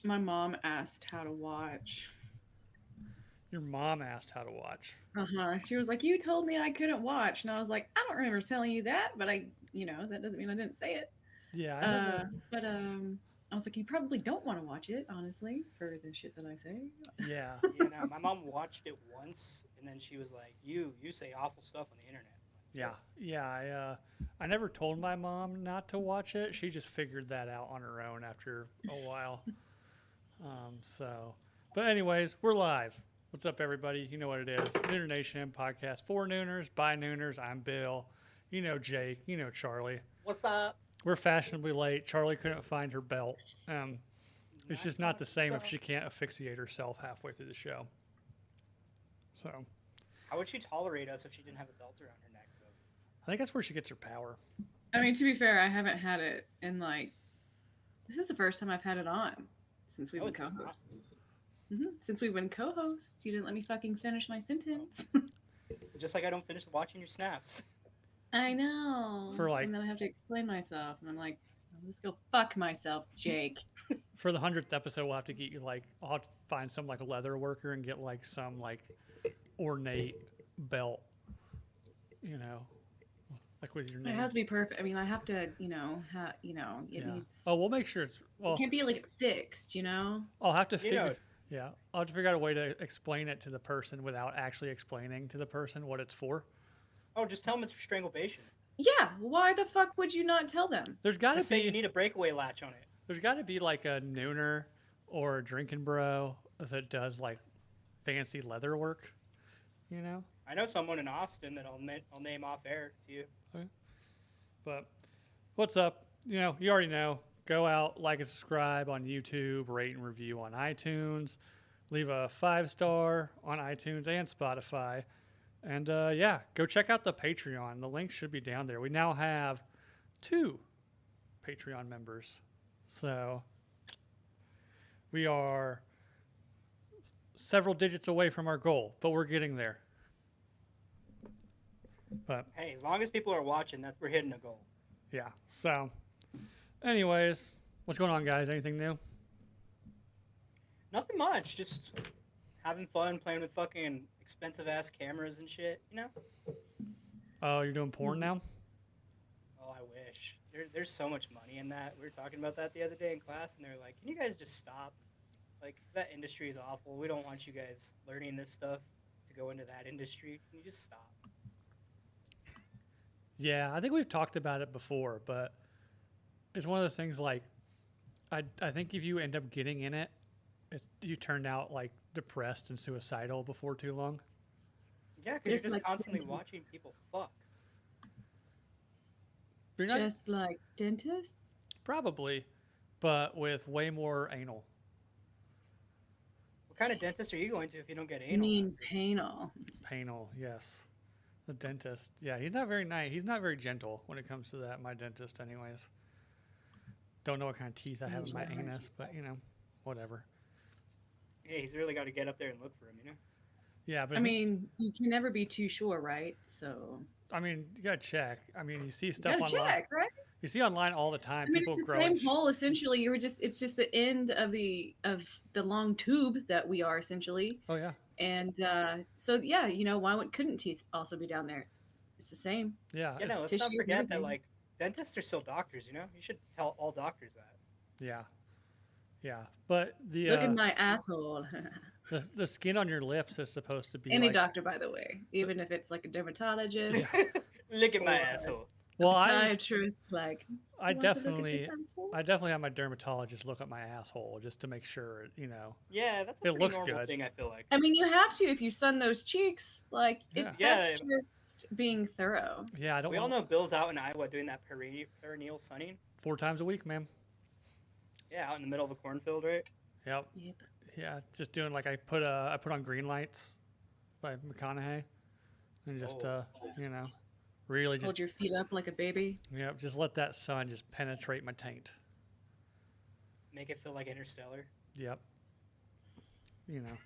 My mom asked how to watch. Your mom asked how to watch. Uh-huh. She was like, "You told me I couldn't watch." And I was like, "I don't remember telling you that, but that doesn't mean I didn't say it." Yeah, I Uh, never. but I was like, "You probably don't want to watch it, honestly, for the shit that I say." Yeah, Yeah, no, my mom watched it once, and then she was like, "You say awful stuff on the internet." I'm like, yeah, "Really?" yeah. I never told my mom not to watch it. She just figured that out on her own after a while. So, but anyways, we're live. What's up, everybody? You know what it is. Nooner Nation podcast for Nooners by Nooners. I'm Bill. You know Jake. You know Charlie. What's up? We're fashionably late. Charlie couldn't find her belt. It's Nine just not o'clock the is the same if bell. she can't asphyxiate herself halfway through the show. So How would she tolerate us if she didn't have a belt around her neck, though? I think that's where she gets her power. I mean, to be fair, I haven't had it in like this is the first time I've had it on since we've No, been it's not. co-hosts. Since we've been co-hosts, you didn't let me fucking finish my Oh, sentence. just like I don't finish watching your snaps. I know. For And like then I have to explain myself, and I'm like, I'll just go fuck myself, Jake. for the 100th episode, we'll have to get you like I'll have to find some like leather worker and get like some like ornate belt, you know, like with your It name. has to be perfect. I mean, I have to, it Yeah. Oh, needs. we'll make sure it's It well. can't be like fixed. I'll have to You know, figure. Yeah, I'll have to figure out a way to explain it to the person without actually explaining to the person what it's for. oh, just tell them it's for strangulation. Yeah. Why the fuck would you not tell them? There's got to Just say you be need a breakaway latch on it. there's got to be like a nooner or a drinking bro that does like fancy leather work. You know. I know someone in Austin that I'll name off air to you. Okay. But what's up? You already know. Go out, like and subscribe on YouTube, rate and review on iTunes, leave a 5 star on iTunes and Spotify. And yeah, go check out the Patreon. The link should be down there. We now have 2 Patreon members. So we are several digits away from our goal, but we're getting there. But Hey, as long as people are watching, we're hitting a goal. yeah, so anyways, what's going on, guys? Anything new? Nothing much, just having fun playing with fucking expensive ass cameras and shit. You know? Oh, you're doing porn now? Oh, I wish. There's so much money in that. We were talking about that the other day in class, and they're like, "Can you guys just stop? Like that industry is awful. We don't want you guys learning this stuff to go into that industry. Can you just stop?" Yeah, I think we've talked about it before, but it's one of those things like I think if you end up getting in it, you turn out like depressed and suicidal before too long. Yeah, because you're Just just like constantly watching people fuck. You're not just like dentists. probably, but with way more anal. What kind of dentist are you going to if you don't get You anal? mean panal? Anal, yes. The dentist. Yeah, he's not very nice. He's not very gentle when it comes to that. My dentist, anyways. Don't know what kind of teeth I have in my anus, but whatever. Yeah, he's really got to get up there and look for him. You know? Yeah, I but mean, you can never be too sure, right? So I mean, you gotta check. I mean, you see you stuff gotta online. check, right? You see online all the time. I mean, People it's the growing. same hole essentially. It's just the end of the long tube that we are essentially, Oh yeah, and so yeah, why couldn't teeth also be down there? It's the same yeah. Yeah, no. Let's not tissue and forget that everything. like dentists are still doctors. You know? You should tell all doctors that. Yeah, yeah. But Look at my asshole. the skin on your lips is supposed to be Any like. doctor, by the way, even if it's like a Yeah. dermatologist Look at my or asshole. a Well, podiatrist, like, I you want to look at this definitely asshole? I definitely have my dermatologist look at my asshole just to make sure Yeah, that's a it pretty looks normal good. thing. I feel like. I mean, you have to if you sun those cheeks. Like, Yeah, that's Yeah, just being thorough. yeah. I don't we all want know Bill's out in Iowa doing that perineal sunning. 4 times a week, man. Yeah, out in the middle of a cornfield, right? Yep. Yep. Yeah, just doing like I put on Green Lights by McConaughey and just Oh, really just Hold your feet up like a baby. just let that sun just penetrate my taint. make it feel like Interstellar. Yep. You know.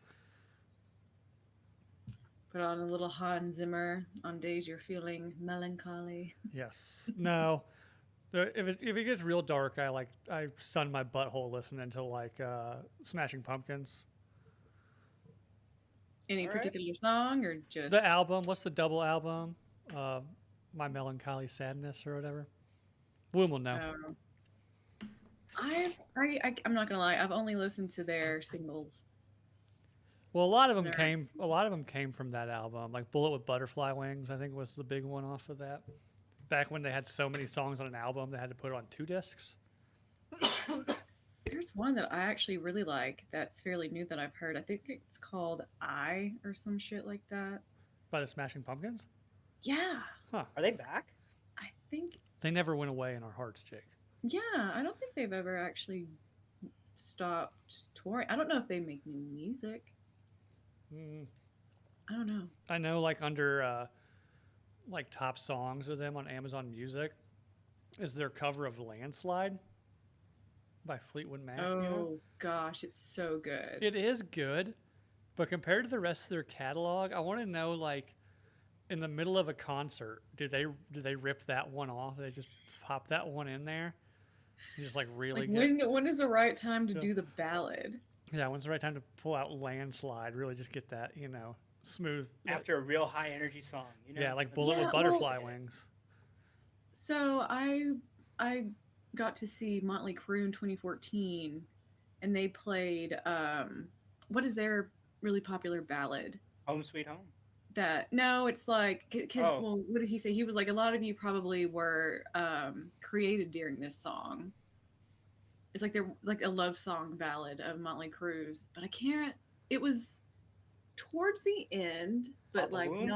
Put on a little Hans Zimmer on days you're feeling melancholy. Yes. No. If it gets real dark, I sun my butthole listening to like Smashing Pumpkins. Any All right. particular song or The just? album, what's the double album? Uh, My Melancholy Sadness or whatever. Bloom will know. Oh, I'm not gonna lie. I've only listened to their singles. Well, I've never heard. a lot of them came from that album. Like Bullet with Butterfly Wings, I think was the big one off of that. Back when they had so many songs on an album, they had to put it on 2 discs. There's one that I actually really like that's fairly new that I've heard. I think it's called I or some shit like that. By the Smashing Pumpkins. Yeah, Huh. Are they back? I think. They never went away in our hearts, Jake. Yeah, I don't think they've ever actually stopped touring. I don't know if they make new music. Mm, I don't know. I know, like under like top songs of them on Amazon Music is their cover of "Landslide" by Fleetwood Mac. Oh You know, gosh, it's so good. it is good, but compared to the rest of their catalog, I want to know like in the middle of a concert, did they rip that one off? Did they just pop that one in there? And just like really Like get when is the right time to Yeah. do the ballad? yeah. When's the right time to pull out "Landslide"? Really just get that smooth. After a real high energy song, you know? Yeah, like That's "Bullet Yeah, with well- Butterfly Wings." So I got to see Motley Crue in 2014, and they played what is their really popular ballad? Home Sweet Home. That no, it's like Oh. well, what did he say? He was like a lot of you probably were created during this song. It's like they're like a love song ballad of Motley Crue's, but I can't. It was towards the end, but Papa like Womb?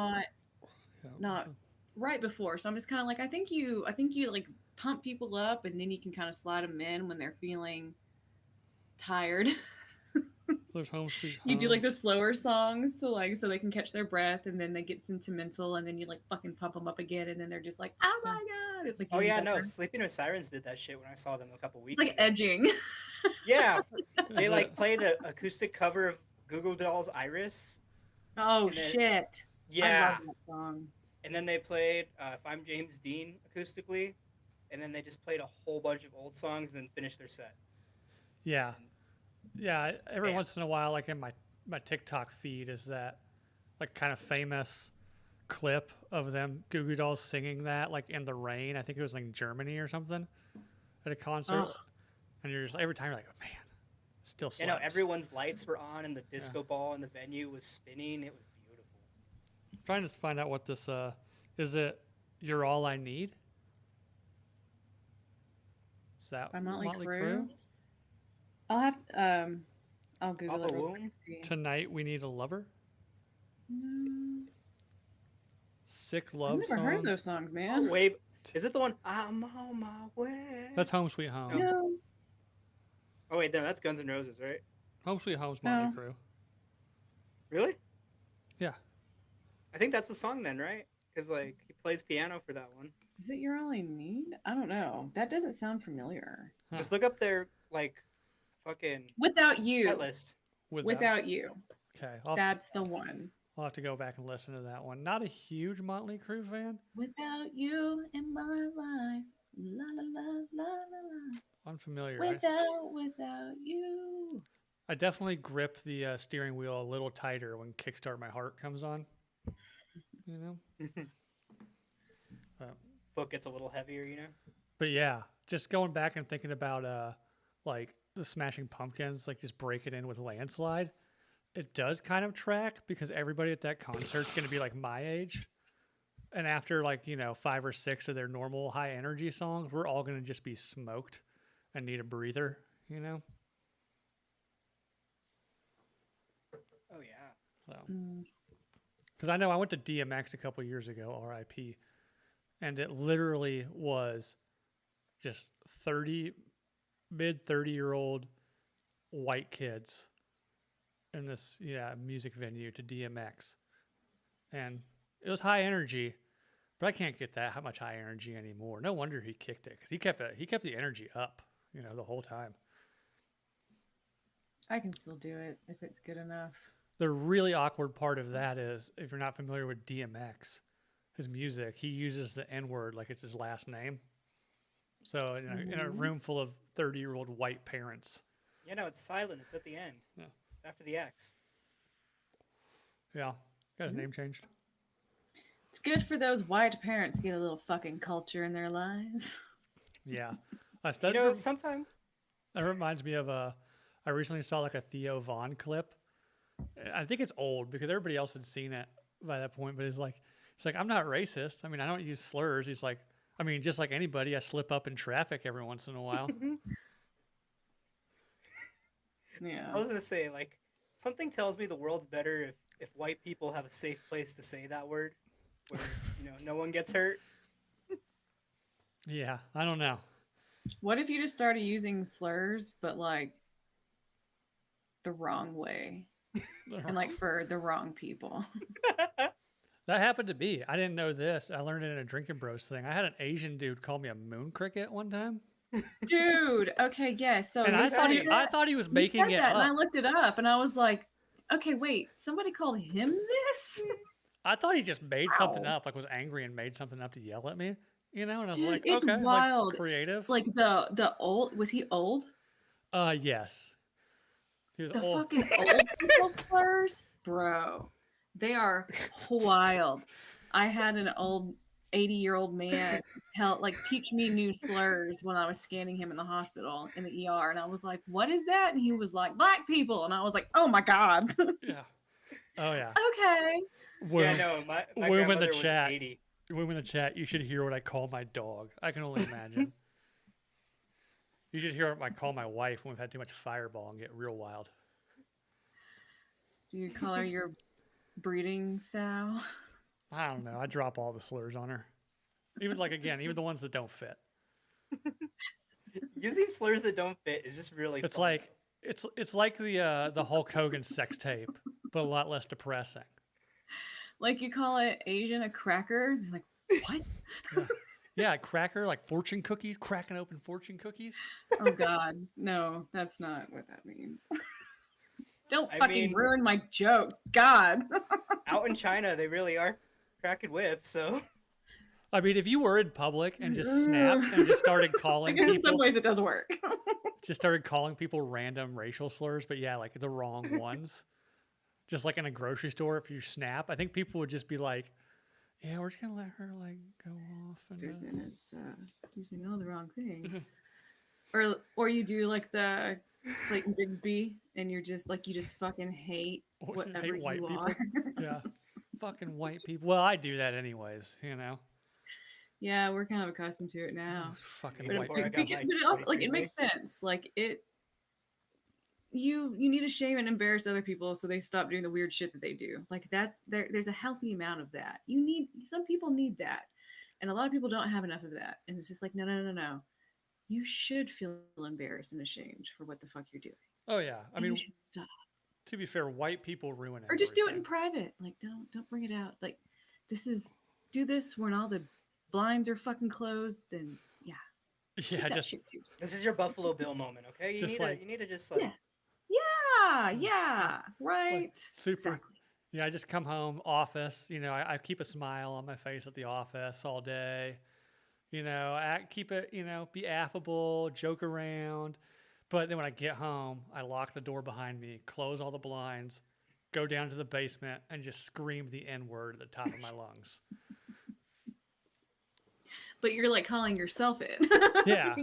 not right before. So I'm just kind of like I think you like pump people up and then you can kind of slide them in when they're feeling tired. There's "Home Sweet Home." You do like the slower songs to like so they can catch their breath and then they get sentimental and then you like fucking pump them up again and then they're just like oh my god it's like Oh even yeah, no. better. Sleeping with Sirens did that shit when I saw them a couple It's weeks like ago. edging. Yeah, they Is like it- played an acoustic cover of Google Dolls' Iris. Oh And then- shit! I Yeah, love that song. and then they played "If I'm James Dean" acoustically, and then they just played a whole bunch of old songs and then finished their set. Yeah. Yeah. Every Damn. once in a while, like in my TikTok feed, is that like kind of famous clip of them Goo Goo Dolls singing that like in the rain. I think it was like Germany or something at a concert. Ugh. And you're just every time you're like, oh, man, still You know, slaps. everyone's lights were on and the disco ball in the venue was spinning. It was beautiful. Trying to find out what this is. It "You're All I Need"? Is that By Motley Crue? I'll Google Papa it real Womb? quick and see. "Tonight We Need a Lover"? No, Sick I've Love never Song. heard those songs, Oh man. wait, is it the one "I'm on my way"? That's "Home Sweet Home." No, Oh wait, no, that's Guns N' Roses, right? "Home Sweet Home's Motley No. Crue." Really? Yeah. I think that's the song then, right? Because like he plays piano for that one. is it "You're All I Need"? I don't know. That doesn't sound familiar. Huh. Just look up their like fucking Without You. set list. Without You. Okay, That's the one. I'll have to go back and listen to that one. Not a huge Motley Crue fan. Without you in my life. La la la la la la. Unfamiliar. Without you. I definitely grip the steering wheel a little tighter when "Kickstart My Heart" comes on. You know. Foot gets a little heavier, you know. But yeah, just going back and thinking about like the Smashing Pumpkins, like just break it in with "Landslide." It does kind of track because everybody at that concert's going to be like my age. And after like, 5 or 6 of their normal high energy songs, we're all going to just be smoked and need a breather, Oh yeah. So, Mm. because I know I went to DMX a couple years ago, RIP, and it literally was just mid 30-year-old white kids in this music venue to DMX, and it was high energy, but I can't get that much high energy anymore. No wonder he kicked it because he kept the energy up, the whole time. I can still do it if it's good enough. The really awkward part of that is if you're not familiar with DMX, his music, he uses the N word like it's his last name. So in a room full of 30-year-old white parents. Yeah, no, it's silent. It's at the end. Yeah. It's after the X. Yeah. Got his name changed. It's good for those white parents to get a little fucking culture in their lives. Yeah. You know, sometimes That reminds me of I recently saw like a Theo Vaughn clip. I think it's old because everybody else had seen it by that point, but it's like I'm not racist. I mean, I don't use slurs. He's like, I mean, just like anybody, I slip up in traffic every once in a while. Yeah. I was gonna say, like, something tells me the world's better if white people have a safe place to say that word, where no one gets hurt. Yeah, I don't know. What if you just started using slurs, but like the wrong way and like for the wrong people? That happened to me. I didn't know this. I learned it in a Drinking Bros thing. I had an Asian dude call me a moon cricket one time, Dude, okay, yes. So and you said I that, thought he was you making said it that, and I up. looked it up, and I was like, okay, wait, somebody called him this? I thought he just made something Wow. up, like was angry and made something up to yell at me, And I was Dude, like, it's okay, like wild. creative. Like the old, was he old? Yes, he was The old. fucking old people slurs, bro. They are wild. I had an old 80-year-old man teach me new slurs when I was scanning him in the hospital in the ER, and I was like, "What is that?" And he was like, "Black people," and I was like, "Oh my god." Yeah. Oh yeah. Okay. Yeah, Womb, no, my womb in the grandmother was chat. 80. Womb in the chat. You should hear what I call my dog. I can only imagine. You should hear what I call my wife when we've had too much Fireball and get real wild. Do you call her your breeding sow? I don't know. I drop all the slurs on her. Even the ones that don't fit. Using slurs that don't fit is just really It's fun, like it's like the Hulk Hogan sex tape, but a lot less depressing. Like you call it Asian a cracker? They're like, what? Yeah. Yeah, cracker, like fortune cookies, cracking open fortune cookies. Oh god, no, that's not what that means. Don't I fucking mean, ruin my joke, God. out in China, they really are cracking whips, so I mean, if you were in public and just snapped and just started I calling guess in some people, ways it does work. just started calling people random racial slurs, but yeah, like the wrong ones. Just like in a grocery store, if you snap, I think people would just be like, "Yeah, we're just gonna let her like go off." And, Person is using all the wrong things. Or you do like the Clayton Bigsby, and you're just like you just fucking hate whatever hate white you people. are. Yeah, fucking white people. Well, I do that anyways, you know. Yeah, we're kind of accustomed to it now. Fucking even white before I people. got my But it also like it 23andMe. makes sense. Like you need to shame and embarrass other people so they stop doing the weird shit that they do. Like there's a healthy amount of that. Some people need that. And a lot of people don't have enough of that. And it's just like, no. You should feel embarrassed and ashamed for what the fuck you're doing. Oh yeah, I And you mean, should stop. to be fair, white people ruin Or just do it in everything. private. Like don't bring it out. Like do this when all the blinds are fucking closed and yeah. Keep Yeah, that just shit too. This is your Buffalo Bill moment, okay? You Just need like- to you need to just Yeah. like Yeah, right. super. Exactly. Yeah, I just come home, office. You know, I keep a smile on my face at the office all day. You know, keep it. You know, be affable, joke around. But then when I get home, I lock the door behind me, close all the blinds, go down to the basement, and just scream the N word at the top of my lungs. But you're like calling yourself it. Yeah.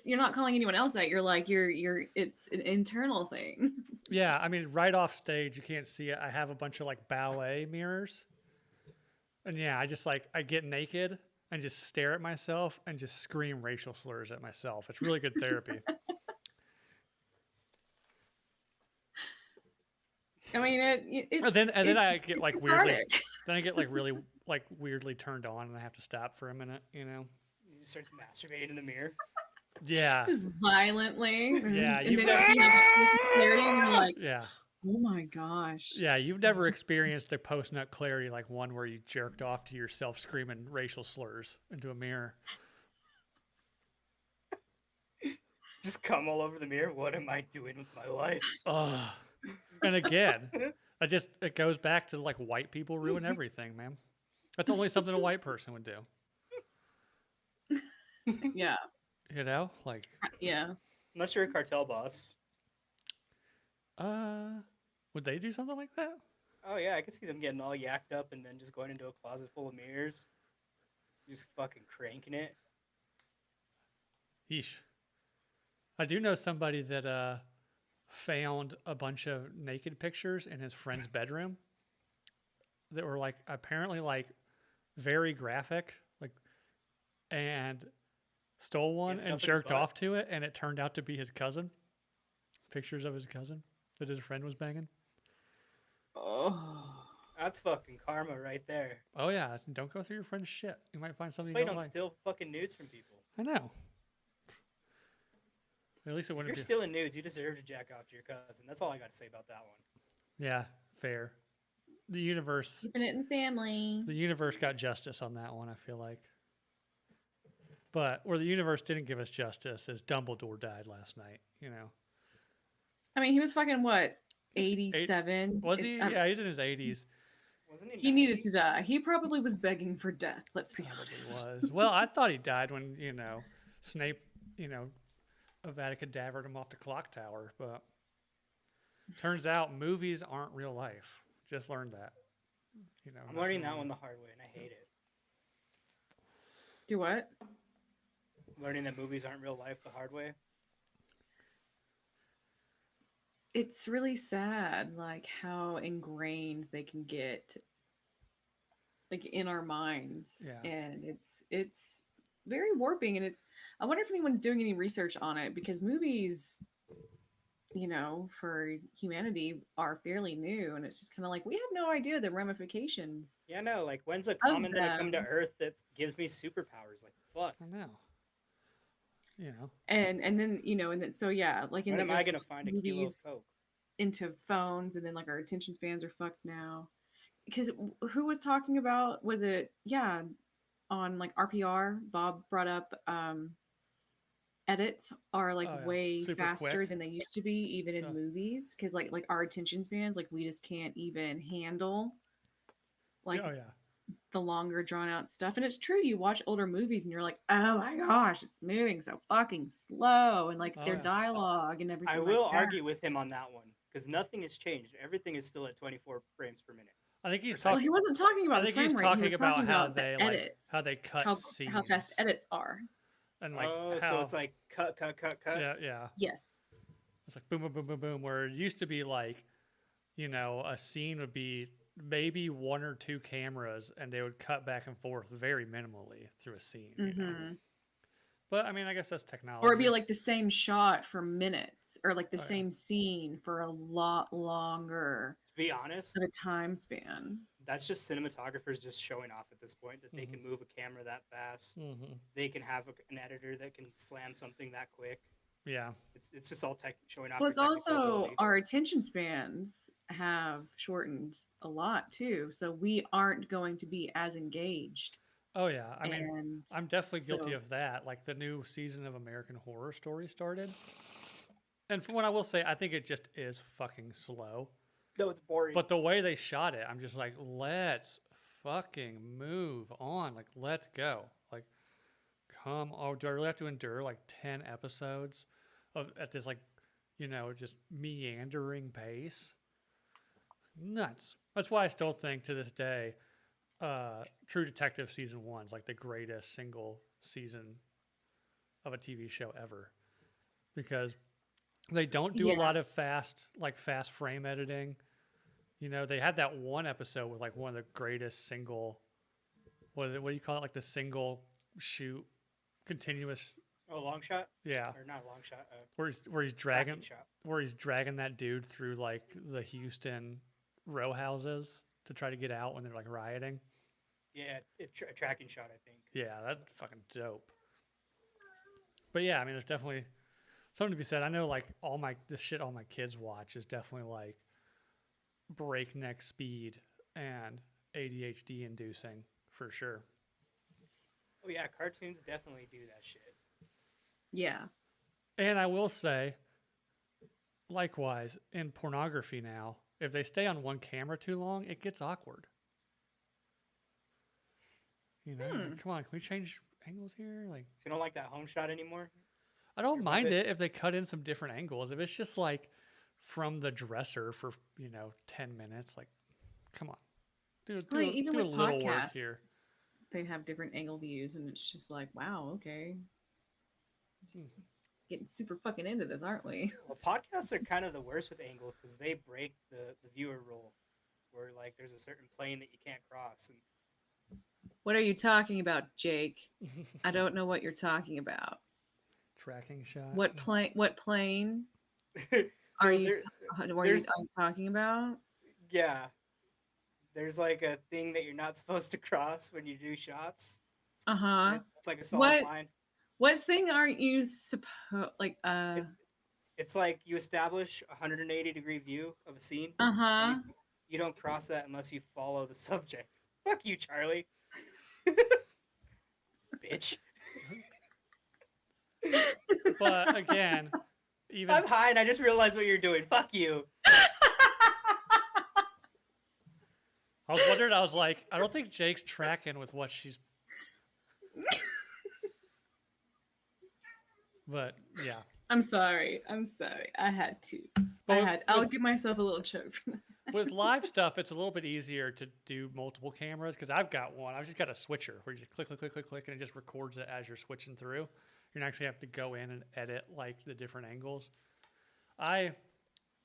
You're not calling anyone else out. You're like it's an internal thing. Yeah, I mean, right off stage, you can't see it. I have a bunch of like ballet mirrors. And yeah, I get naked and just stare at myself and just scream racial slurs at myself. It's really good therapy. I mean, it's Then I it's get like weirdly, cathartic. then I get like really like weirdly turned on and I have to stop for a minute, you know? he starts masturbating in the mirror. Yeah. Just violently. Yeah, and you've then never- you have clarity and you're like, Yeah. oh my gosh. Yeah, you've never experienced a post-nut clarity like one where you jerked off to yourself screaming racial slurs into a mirror. Just come all over the mirror. What am I doing with my life? Ugh. And again, it goes back to like white people ruin everything, man. That's only something a white person would do. Yeah, You know, like, yeah. Unless you're a cartel boss. uh, would they do something like that? Oh yeah, I could see them getting all yacked up and then just going into a closet full of mirrors, just fucking cranking it. Yeesh. I do know somebody that found a bunch of naked pictures in his friend's bedroom that were like apparently like very graphic, like, and stole He one had and stuff in his jerked butt. off to it, and it turned out to be his cousin. Pictures of his cousin that his friend was banging. Oh. That's fucking karma right there. Oh yeah, don't go through your friend's shit. You might find That's something why you you don't don't like. steal fucking nudes from people. I know. At least it If wouldn't you're be. stealing nudes, you deserve to jack off to your cousin. That's all I got to say about that one. Yeah, fair. The universe, Keeping it in the family. the universe got justice on that one. I feel like. But where the universe didn't give us justice is Dumbledore died last night. You know, I mean, he was fucking what, eight 87? was he? Yeah, he's in his 80s. Wasn't he He needed 90? to die. He probably was begging for death. Let's be Probably honest. was. Well, I thought he died when Snape, Avada Kedavraed him off the clock tower. But turns out movies aren't real life. Just learned that. I'm not learning too that long one ago. the hard way, and I hate it. Do what? Learning that movies aren't real life the hard way. It's really sad, like how ingrained they can get, like in our minds, Yeah. and it's very warping. And it's, I wonder if anyone's doing any research on it, because movies, for humanity are fairly new, and it's just kind of like we have no idea the ramifications Yeah, no, like when's a of comet gonna come to them. Earth that gives me superpowers? Like fuck. I know. And then and then so yeah, like in When that am goes I gonna find a kilo of movies coke? into phones, and then like our attention spans are fucked now. Because who was talking about, was it, yeah, on like RPR, Bob brought up edits are like Oh yeah. way Super faster quick. than they used to be, even in Yeah. movies, because like our attention spans, like we just can't even handle like Oh yeah. the longer drawn out stuff. And it's true, you watch older movies and you're like, oh my gosh, it's moving so fucking slow, and like Oh their yeah. dialogue and I everything like will that. argue with him on that one because nothing has changed. Everything is still at 24 frames per minute. I think he's Or second. Well, talking. he wasn't talking I about the think he's frame rate. He talking was about talking how about the they edits, how they cut how fast scenes edits are. and like Oh, so how it's like cut, cut, cut, cut. yeah. Yes. It's like boom boom boom boom boom. Where it used to be like, a scene would be maybe one or two cameras and they would cut back and forth very minimally through a scene. Hmm. But I mean, I guess that's Or it'd be technology. like the same shot for minutes, or like the Oh yeah. same scene for a lot longer To be honest, of a time span. that's just cinematographers just showing off at this point that they Mhm. can move a camera that fast. Mhm. They can have an editor that can slam something that quick. Yeah. It's just all tech showing off Well, your it's technical also ability. our attention spans have shortened a lot too, so we aren't going to be as engaged. Oh yeah. I mean, And I'm definitely guilty so, of that. Like the new season of American Horror Story started. And from what I will say, I think it just is fucking slow. No, it's boring. But the way they shot it, I'm just like, let's fucking move on. Like, let's go. Like, come on. Do I really have to endure like 10 episodes at this, like, just meandering pace? Nuts. That's why I still think to this day, True Detective season 1 is like the greatest single season of a TV show ever. Because they don't do a yeah. lot of fast frame editing. They had that one episode with like one of the greatest single, what do you call it? Like the single shoot, continuous. Oh, long shot? Yeah, Or not a long shot. where he's Tracking dragging that dude through like the Houston row houses to try to get out when they're like rioting. Yeah, a tracking shot, I think. Yeah, that's fucking dope. But yeah, I mean, there's definitely something to be said. I know like the shit all my kids watch is definitely like breakneck speed and ADHD inducing for sure. Oh yeah, cartoons definitely do that shit. Yeah. And I will say, likewise, in pornography now, if they stay on one camera too long, it gets awkward. Like, come on, can we change angles here. Like, So you don't like that home shot anymore? I don't You're mind above it if they cut in some different angles. If it's just like from the dresser for 10 minutes, like, come on, Well, even do a with little work here. podcasts, they have different angle views, and it's just like, wow, okay, just getting super fucking into this, aren't we? Well, podcasts are kind of the worst with angles because they break the viewer rule, where like there's a certain plane that you can't cross. And What are you talking about, Jake? I don't know what you're talking about. Tracking shot. What plane? What plane are so you? there, Are you there's talking about? yeah, there's like a thing that you're not supposed to cross when you do shots. Uh huh. It's like a solid What line. what thing aren't you supposed like? It, it's like you establish a 180-degree view of a scene, Uh and huh. you don't cross that unless you follow the subject. Fuck you, Charlie. Bitch. But again, even I'm high and I just realized what you're doing. Fuck you. I was wondering. I was like, I don't think Jake's tracking with what she's. But yeah, I'm sorry. I'm sorry. I had to. but I'll give myself a little choke for that. with live stuff, it's a little bit easier to do multiple cameras because I've got one. I've just got a switcher where you just click, click, click, click, click, and it just records it as you're switching through. You don't actually have to go in and edit like the different angles.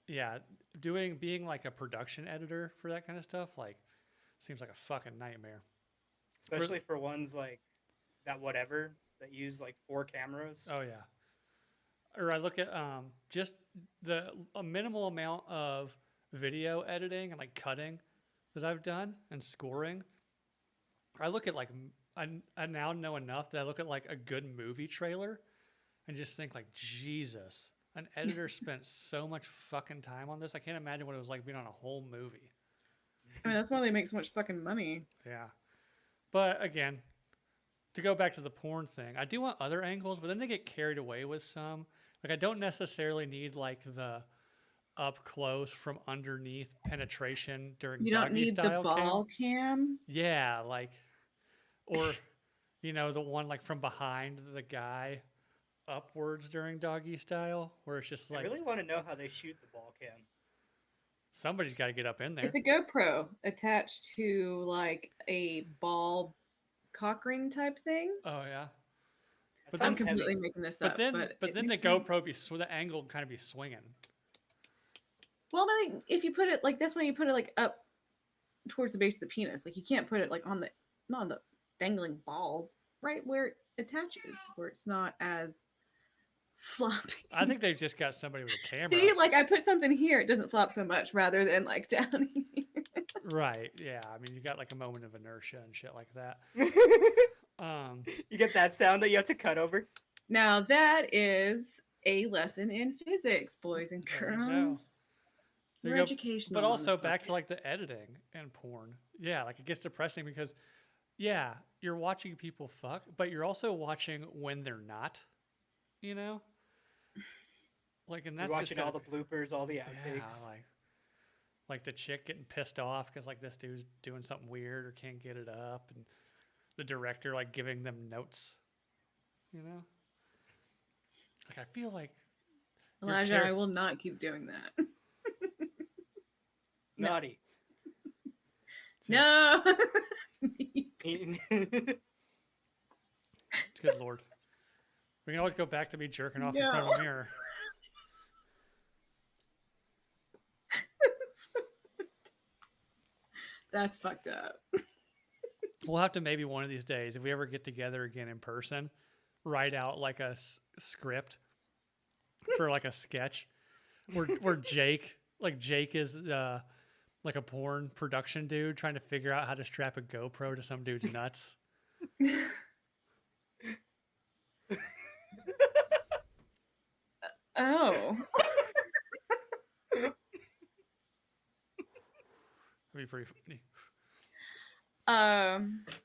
Yeah, being like a production editor for that kind of stuff, like, seems like a fucking nightmare. Especially for ones like that, whatever, that use like 4 cameras. Oh yeah. Or I look at just a minimal amount of video editing and like cutting that I've done and scoring. I look at like I now know enough that I look at like a good movie trailer and just think like, Jesus, an editor spent so much fucking time on this. I can't imagine what it was like being on a whole movie. I mean, that's why they make so much fucking money. Yeah. But again, to go back to the porn thing, I do want other angles, but then they get carried away with some. Like, I don't necessarily need like the up close from underneath penetration during You don't doggy need the style ball cam. cam. Yeah, like, or the one like from behind the guy upwards during doggy style, where it's just I like really want to know how they shoot the ball cam. somebody's got to get up in there. It's a GoPro attached to like a ball cock ring type thing. Oh yeah. That But I'm sounds completely heavy. making this But up, then, but the makes sense. GoPro the angle kind of be swinging. Well, I think if you put it like that's when you put it like up towards the base of the penis. Like you can't put it like on the not on the dangling balls, right where it attaches, where it's not as floppy. I think they've just got somebody with a camera. See, like I put something here, it doesn't flop so much, rather than like down here. Right. Yeah. I mean, you got like a moment of inertia and shit like that. You get that sound that you have to cut over. Now that is a lesson in physics, boys and There you go. girls. There We're you go. educational. But on also this back to like the podcast. editing and porn. Yeah, like it gets depressing because, yeah, you're watching people fuck, but you're also watching when they're not. You know. Like, and that's You're just watching all the bloopers, all the outtakes. Yeah, like the chick getting pissed off because like this dude's doing something weird or can't get it up, and the director like giving them notes. You know. Like I feel like Elijah, I will not keep doing that. Naughty. No. Good Lord. We can always go back to me jerking off in front of a mirror. That's fucked up. We'll have to maybe one of these days, if we ever get together again in person, write out like a script for like a sketch where Jake is like a porn production dude trying to figure out how to strap a GoPro to some dude's nuts. Oh. That'd be pretty funny.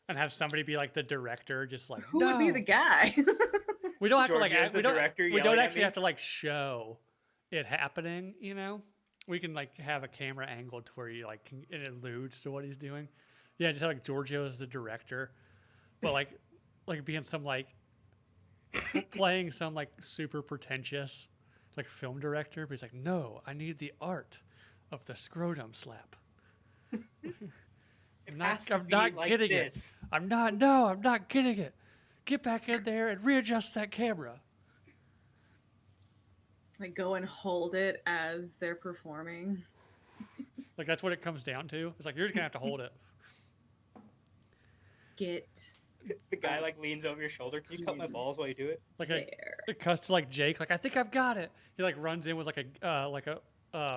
And have somebody be like the director, just like who would be the guy? We don't have to like Georgia's the director we don't yelling at actually me. have to like show it happening, you know? We can like have a camera angled to where you like it alludes to what he's doing. Yeah, just have, like Giorgio as the director. But like like being some like playing some like super pretentious like film director, but he's like, no, I need the art of the scrotum slap. It I'm has not. to I'm be not like getting it. this. I'm not. No, I'm not getting it. Get back in there and readjust that camera. Like go and hold it as they're performing. Like that's what it comes down to. It's like you're just gonna have to hold it. Get The guy up like leans over your shoulder. Can you cut my in balls while you do it? Like there. it cuts to like Jake. Like I think I've got it. He like runs in with like a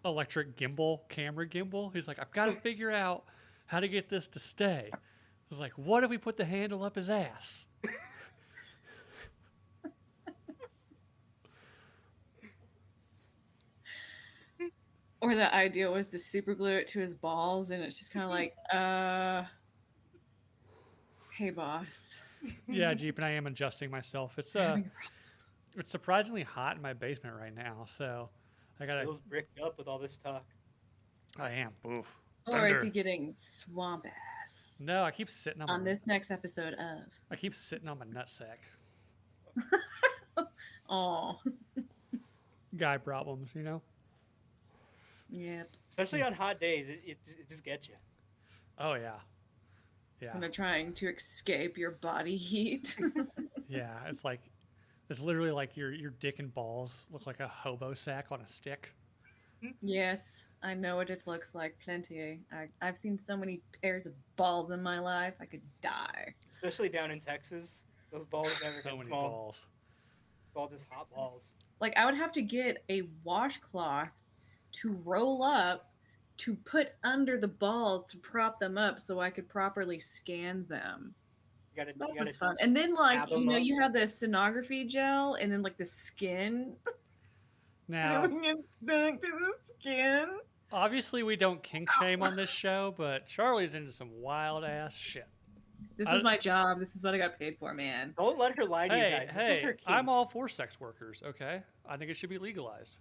electric gimbal, camera gimbal. He's like, I've got to figure out how to get this to stay. I was like, what if we put the handle up his ass? Or the idea was to super glue it to his balls, and it's just kind of like, hey, boss. Yeah, Jeep, and I am adjusting myself. It's surprisingly hot in my basement right now, so I gotta. Bill's bricked up with all this talk. I am. Oof. Or is Thunder. he getting swamp ass? No, I keep sitting on On my. this next episode of. I keep sitting on my nutsack. Oh, Guy problems, you know. yep. Especially on hot days, it just gets you. Oh yeah, yeah, When they're trying to escape your body heat. yeah. It's literally like your dick and balls look like a hobo sack on a stick. Yes, I know what it looks like. Plenty. I've seen so many pairs of balls in my life. I could die. Especially down in Texas, those balls never So get many small. balls. It's all just hot balls. Like I would have to get a washcloth to roll up to put under the balls to prop them up so I could properly scan them. You gotta, So that you gotta was fun. And then like dab 'em up. you have the sonography gel and then like the skin. Now, Doing it back to the skin. obviously, we don't kink shame on this show, but Charlie's into some wild ass shit. This I- is my job. This is what I got paid for, man. Don't let her lie to you Hey, guys. This is her hey, kink. I'm all for sex workers. Okay, I think it should be legalized.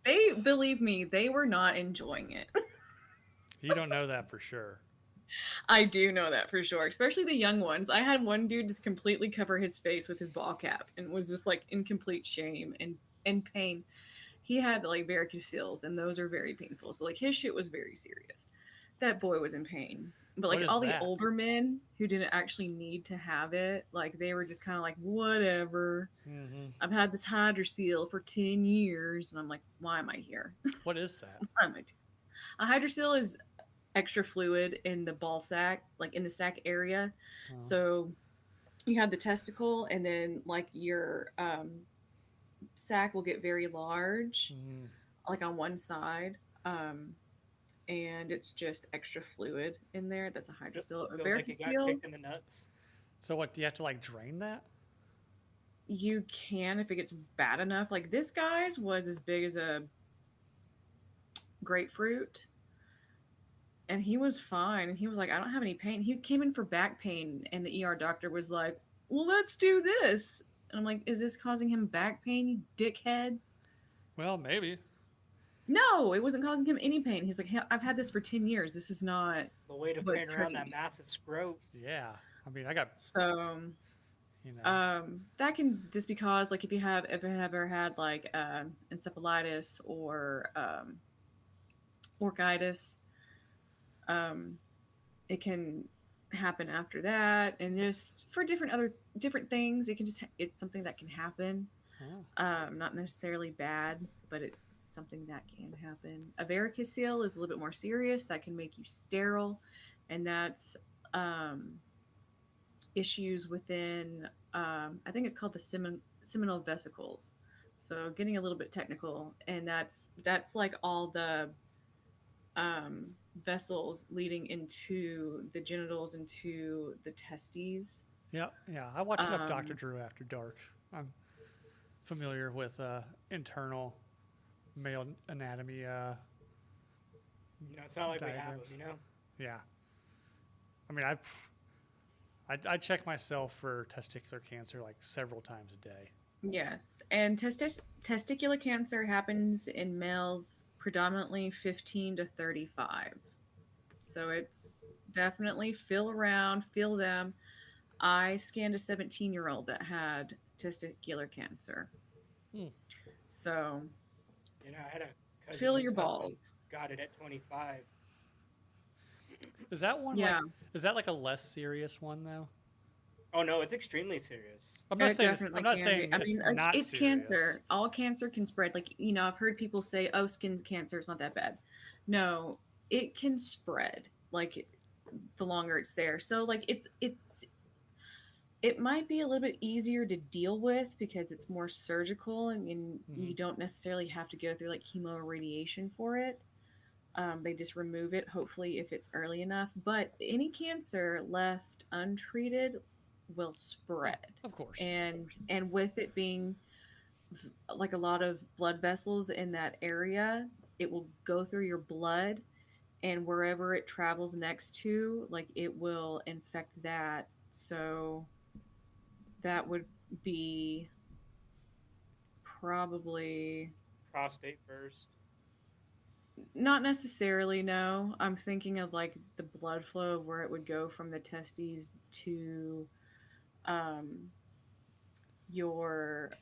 They believe me, they were not enjoying it. You don't know that for sure. I do know that for sure, especially the young ones. I had one dude just completely cover his face with his ball cap and was just like in complete shame and pain. He had like varicocele, and those are very painful. So like his shit was very serious. That boy was in pain. But What like is all the that? older men who didn't actually need to have it, like they were just kind of like, whatever. Mm-hmm. I've had this hydrocele for 10 years, and I'm like, why am I here? What is that? Why am I doing this? A hydrocele is extra fluid in the ball sack, like in the sac area. Oh. So you have the testicle, and then like your sac will get very large, Mm. like on one side. And it's just extra fluid in there. That's a hydrocele. A Feels like you got varicocele, kicked in the nuts. So what? Do you have to like drain that? you can if it gets bad enough. Like this guy's was as big as a grapefruit, and he was fine. And he was like, I don't have any pain. He came in for back pain, and the ER doctor was like, well, let's do this. And I'm like, is this causing him back pain, you dickhead? Well, maybe. No, it wasn't causing him any pain. He's like, hey, I've had this for 10 years. This is not. The weight of But carrying it's around hurting that me. massive scrote. Yeah. I mean, I got So you know. that can just because like if you have ever had like encephalitis or orchitis, it can happen after that, and just for different things, it's something that can happen. Oh. Not necessarily bad, but it's something that can happen. A varicocele is a little bit more serious. That can make you sterile, and that's issues within. I think it's called the seminal vesicles. So getting a little bit technical, and that's like all the vessels leading into the genitals, into the testes. Yeah, yeah. I watch enough Dr. Um, Drew after dark. I'm familiar with internal male anatomy. It's not like we have Diagrams. them, Yeah. I mean, I check myself for testicular cancer like several times a day. Yes, and testicular cancer happens in males predominantly 15 to 35. So it's definitely feel around, feel them. I scanned a 17-year-old that had testicular cancer. Hmm. So You know, I had a cousin feel whose your husband balls. got it at 25. Is that one like? Yeah, Is that like a less serious one though? Oh no, it's extremely serious. I'm not it saying it's. I'm definitely not can be. saying I it's mean, like, not it's serious. cancer. All cancer can spread. Like, I've heard people say, "Oh, skin cancer is not that bad." No, it can spread. Like, the longer it's there. So, like, it might be a little bit easier to deal with because it's more surgical and Hmm. you don't necessarily have to go through like chemo or radiation for it. They just remove it, hopefully, if it's early enough. But any cancer left untreated will Oh, spread, of course. and with it being like a lot of blood vessels in that area, it will go through your blood, and wherever it travels next to, like it will infect that. So that would be probably Prostate first. not necessarily, no. I'm thinking of like the blood flow of where it would go from the testes to um, your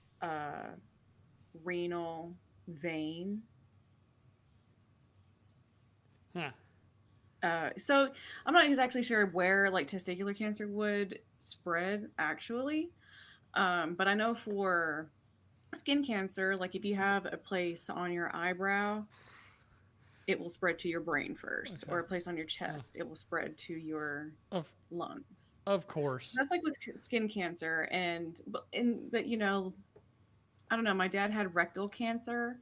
renal vein. Huh. So I'm not exactly sure where like testicular cancer would spread actually, but I know for skin cancer, like if you have a place on your eyebrow, it will spread to your brain first, Okay. or a place on your Uh, chest, it will spread to your of lungs. of So course. that's like with skin cancer, but I don't know. My dad had rectal cancer,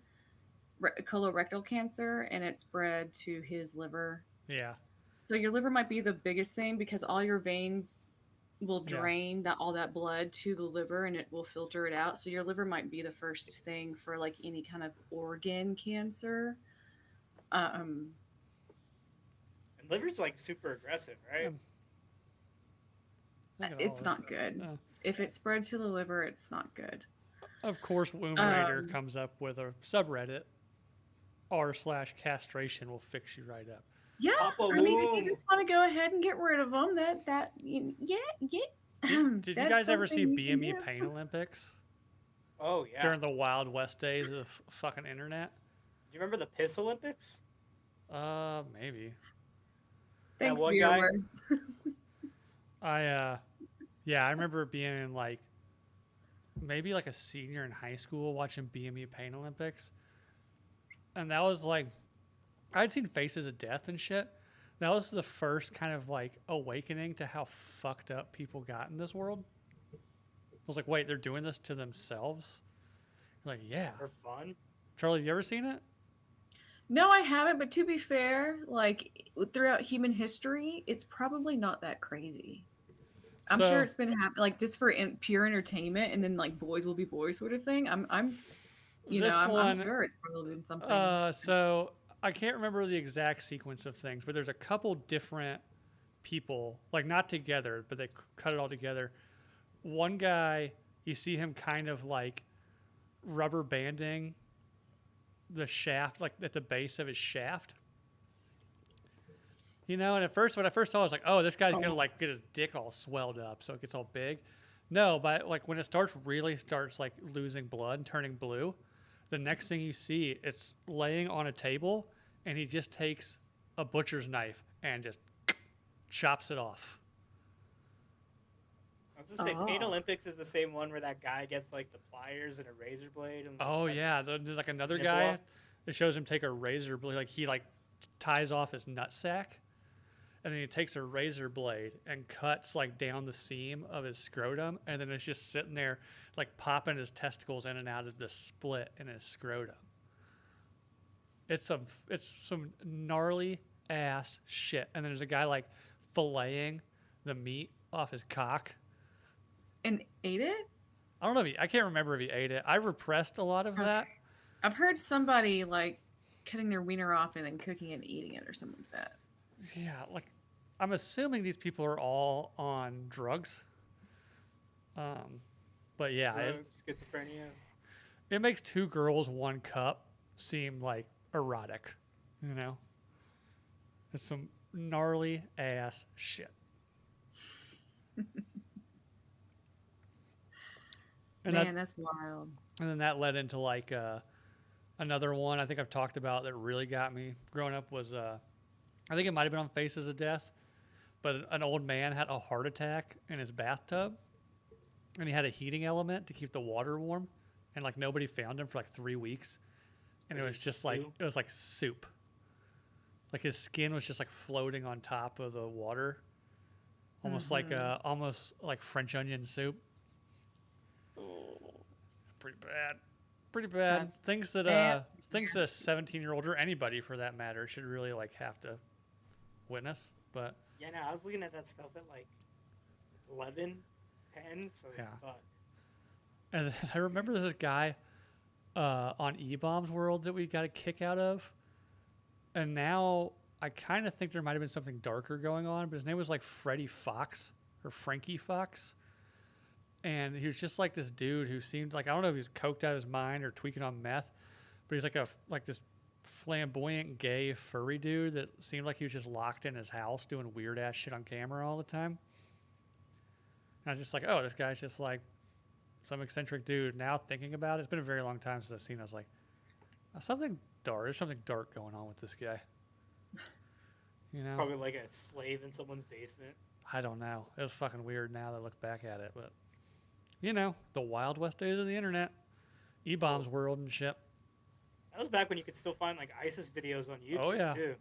colorectal cancer, and it spread to his liver. Yeah. So your liver might be the biggest thing because all your veins will Yeah. drain all that blood to the liver and it will filter it out. So your liver might be the first thing for like any kind of organ cancer. Um, And liver's like super aggressive, right? I'm thinking all it's this. not good. Uh, If it spread to the liver, it's not good. of course, Womb Raider Um, comes up with a subreddit r/castration will fix you right up. yeah, Papa I mean, if you womb. just want to go ahead and get rid of them, yeah, Did you that's guys ever see something you can BME do. Pain Olympics Oh yeah. during the Wild West days of the fucking internet? Do you remember the Piss Olympics? Maybe. That Thanks, one guy. viewer. I yeah, I remember being in like maybe like a senior in high school watching BME Pain Olympics, and that was like I'd seen Faces of Death and shit. That was the first kind of like awakening to how fucked up people got in this world. I was like, wait, they're doing this to themselves? Like, yeah. For fun. Charlie, have you ever seen it? No, I haven't, but to be fair, like throughout human history, it's probably not that crazy. I'm sure So it's been happening like just for pure entertainment, and then like boys will be boys sort of thing. this I'm one, sure it's probably been something. so I can't remember the exact sequence of things, but there's a couple different people, like not together, but they cut it all together. One guy, you see him kind of like rubber banding the shaft, like at the base of his shaft. And at first, when I first saw it, I was like, oh, this guy's gonna Oh, like get his dick all swelled up so it gets all big. No, but like when it starts like losing blood and turning blue, the next thing you see, it's laying on a table, and he just takes a butcher's knife and just chops it off. I was gonna say Pain oh, Olympics is the same one where that guy gets like the pliers and a razor blade and like Oh yeah, cuts there's like his another nipple guy. off. It shows him take a razor blade, like he like ties off his nut sack, and then he takes a razor blade and cuts like down the seam of his scrotum, and then it's just sitting there like popping his testicles in and out of the split in his scrotum. It's some gnarly ass shit. And then there's a guy like filleting the meat off his cock. and ate it. I don't know I can't remember if he ate it. I repressed a lot of Okay, that. I've heard somebody like cutting their wiener off and then cooking it and eating it or something like that. Yeah, like I'm assuming these people are all on drugs. Um, but yeah, Drugs, schizophrenia. it makes two girls, one cup seem like erotic. You know, it's some gnarly ass shit. And Man, that that's wild. and then that led into like another one I think I've talked about that really got me growing up was I think it might have been on Faces of Death, but an old man had a heart attack in his bathtub, and he had a heating element to keep the water warm, and like nobody found him for like 3 weeks, and it like was a just like stew. it was like soup. Like his skin was just like floating on top of the water, Mm-hmm. almost like French onion soup. Pretty bad. Pretty bad. That's Things that a nasty. 17-year-old or anybody for that matter should really like have to witness. But Yeah, no, I was looking at that stuff at like 11, 10. So yeah. fuck. And I remember this guy on E-Bombs World that we got a kick out of. And now I kind of think there might have been something darker going on, but his name was like Freddie Fox or Frankie Fox. And he was just like this dude who seemed like, I don't know if he was coked out of his mind or tweaking on meth, but he's like this flamboyant gay furry dude that seemed like he was just locked in his house doing weird ass shit on camera all the time. And I was just like, oh, this guy's just like some eccentric dude. Now thinking about it, it's been a very long time since I've seen it. I was like, something dark. There's something dark going on with this guy. You know? Probably like a slave in someone's basement. I don't know. It was fucking weird now that I look back at it, but you know, the Wild West days of the internet, E-Bombs Well, World and shit. that was back when you could still find like ISIS videos on Oh YouTube yeah, too.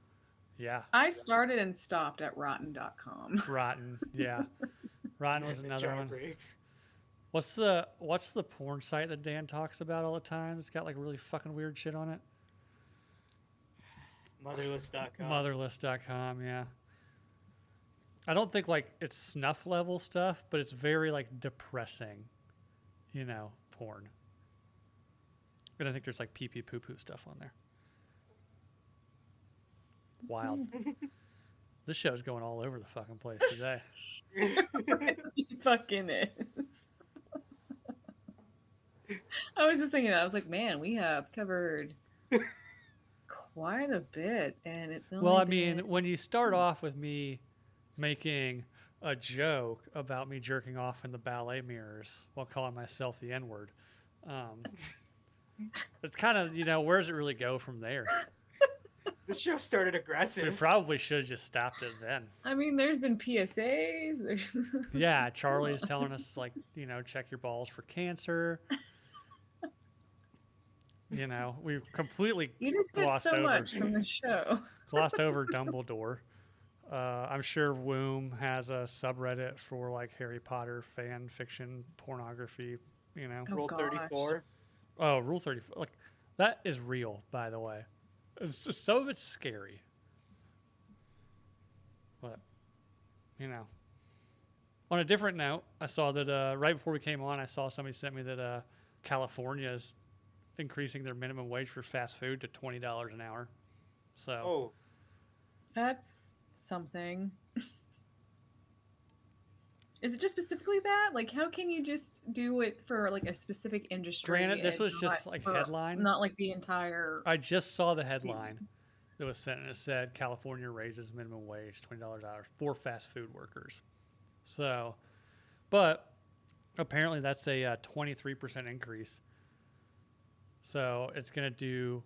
yeah. I started and stopped at rotten.com. Rotten, yeah. Rotten was The another one. jailbreaks. What's the porn site that Dan talks about all the time? It's got like really fucking weird shit on it. Motherless.com. Motherless.com, yeah. I don't think like it's snuff level stuff, but it's very like depressing, you know, porn. And I think there's like pee pee poo poo stuff on there. Wild. This show's going all over the fucking place today. It fucking is. I was just thinking that. I was like, man, we have covered quite a bit, and it's Well, only I mean, been. when you start off with me making a joke about me jerking off in the ballet mirrors while calling myself the N word, um, it's kind of, you know, where does it really go from there? This show started We aggressive. probably should have just stopped it then. I mean, there's been PSAs. There's Yeah, Charlie's telling us, like, you know, check your balls for cancer. You know, we completely you just get glossed so over much from the show. Dumbledore. I'm sure Womb has a subreddit for like Harry Potter fan fiction pornography. You know, Oh Rule gosh. 34. oh, Rule 34. Like that is real, by the way. Some of it's scary, but you know. On a different note, I saw that right before we came on, I saw somebody sent me that California is increasing their minimum wage for fast food to $20 an hour. So Oh, That's something. Is it just specifically that? Like, how can you just do it for like a specific industry? granted, this and was just like for, headline. not like the entire. I just saw the headline that was sent, and it said California raises minimum wage $20 an hour for fast food workers. So, but apparently that's a 23% increase. So it's going to do.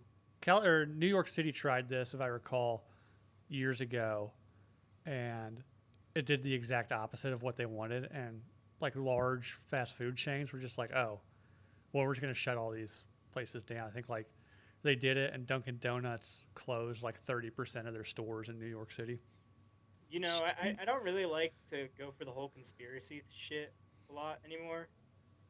New York City tried this, if I recall, years ago, and it did the exact opposite of what they wanted. And like large fast food chains were just like, oh, well, we're just going to shut all these places down. I think like they did it, and Dunkin' Donuts closed like 30% of their stores in New York City. you know, I don't really like to go for the whole conspiracy shit a lot anymore.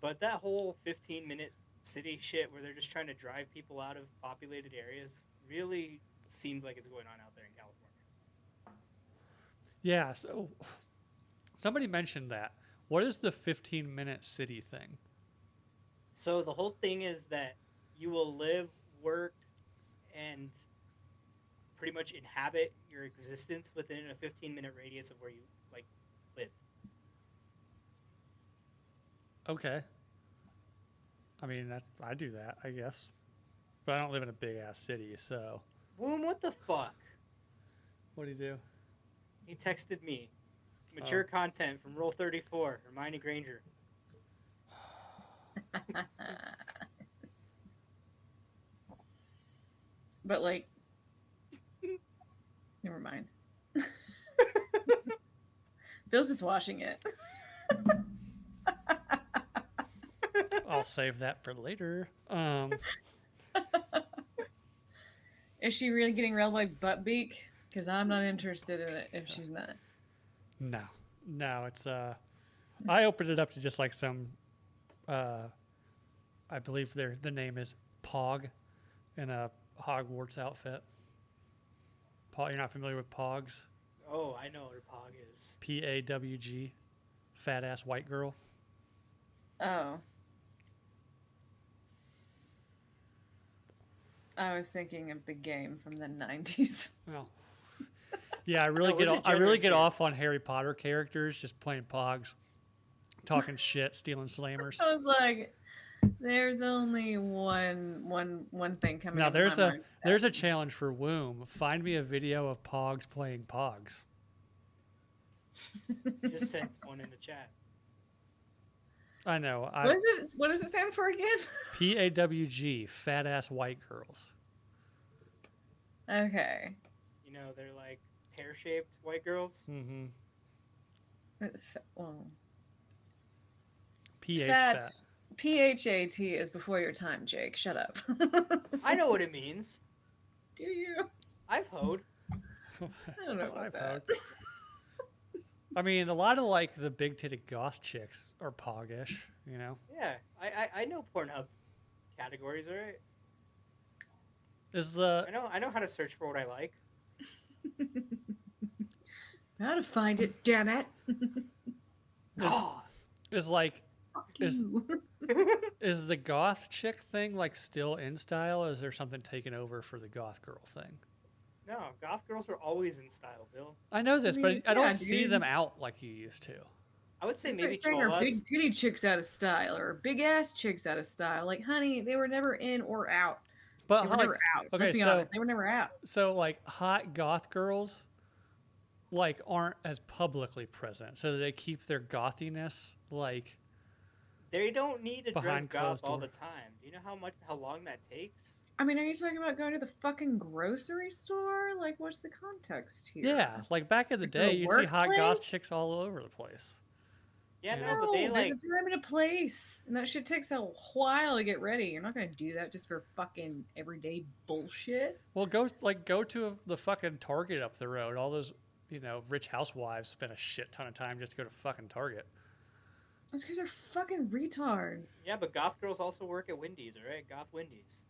But that whole 15-minute city shit where they're just trying to drive people out of populated areas really seems like it's going on out there in California. Yeah. So somebody mentioned that. What is the 15-minute city thing? So the whole thing is that you will live, work, and pretty much inhabit your existence within a 15-minute radius of where you like live. Okay. I mean, I do that, I guess. But I don't live in a big ass city, so. Boom, what the fuck? What do you do? He texted me. Mature content from Rule 34, Hermione Granger. But like, never mind. Bill's just washing it. I'll save that for later. Is she really getting railed by Buttbeak? Because I'm not interested in it if she's not. No, no, it's I opened it up to just like some I believe the name is Pog in a Hogwarts outfit. Pog, you're not familiar with Pogs? Oh, I know what a pog is. PAWG, fat ass white girl. Oh. I was thinking of the game from the 90s. Well, yeah, I really get off on Harry Potter characters just playing Pogs, talking shit, stealing slammers. I was like, there's only one thing coming. Now into my mind. there's a challenge for Womb. Find me a video of Pogs playing Pogs. Just sent one in the chat. I know. What does it stand for again? PAWG, fat ass white girls. Okay. You know, they're like pear-shaped white girls. Mm-hmm. Well, PH fat. PHAT is before your time, Jake. Shut up. I know what it means. Do you? I've hoed. I don't know about that. I mean, a lot of like the big titted goth chicks are poggish, you know. Yeah, I know Pornhub categories, all right. I know how to search for what I like. How to find it? Damn it! Is like is the goth chick thing like still in style? Or is there something taken over for the goth girl thing? No, goth girls are always in style, Bill. I know this, but I don't see them out like you used to. I would say maybe are big titty chicks out of style or big ass chicks out of style. Like, honey, they were never in or out. But they were never out. Okay, Let's be honest, they were never out. So like hot goth girls like aren't as publicly present, so they keep their gothiness like. They don't need to dress goth all the doors. time. Do you know how long that takes? I mean, are you talking about going to the fucking grocery store? Like, what's the context here? Yeah, like back in the day, you'd see hot goth chicks all over the place. Yeah, no, but they like. There's a time and a place, and that shit takes a while to get ready. You're not gonna do that just for fucking everyday bullshit. Well, go to the fucking Target up the road. All those, rich housewives spend a shit ton of time just to go to fucking Target. Those guys are fucking retards. Yeah, but goth girls also work at Wendy's, all right? Goth Wendy's.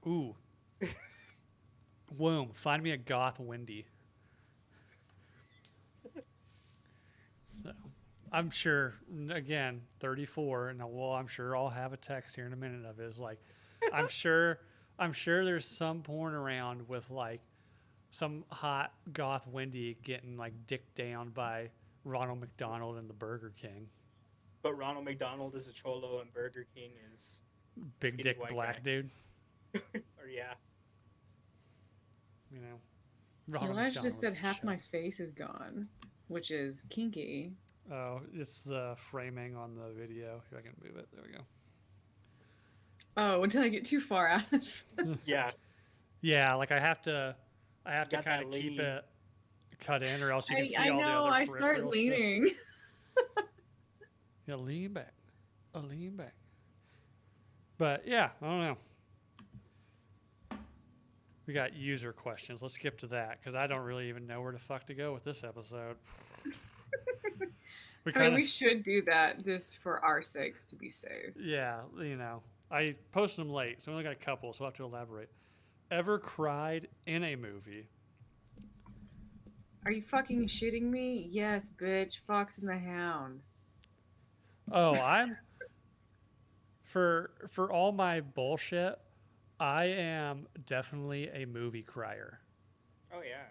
Ooh. Womb. Find me a goth Wendy. So, I'm sure, again, 34, and I'm sure I'll have a text here in a minute of it. Is like, I'm sure there's some porn around with like some hot goth Wendy getting like dicked down by Ronald McDonald and the Burger King. But Ronald McDonald is a cholo and Burger King is big dick black dude. Or yeah. Elijah just said half my face is gone, which is kinky. Oh, it's the framing on the video. Here, I can move it. There we go. Oh, until I get too far out. Yeah. Yeah, like I have to kind of keep it cut in, or else you can see all the other I start leaning. Yeah, lean back. Lean back. But yeah, I don't know. We got user questions. Let's skip to that because I don't really even know where the fuck to go with this episode. We should do that just for our sakes to be safe. Yeah, I posted them late, so we only got a couple, so I'll have to elaborate. Ever cried in a movie? Are you fucking shitting me? Yes, bitch. Fox and the Hound. Oh, I'm for all my bullshit, I am definitely a movie crier. Oh yeah.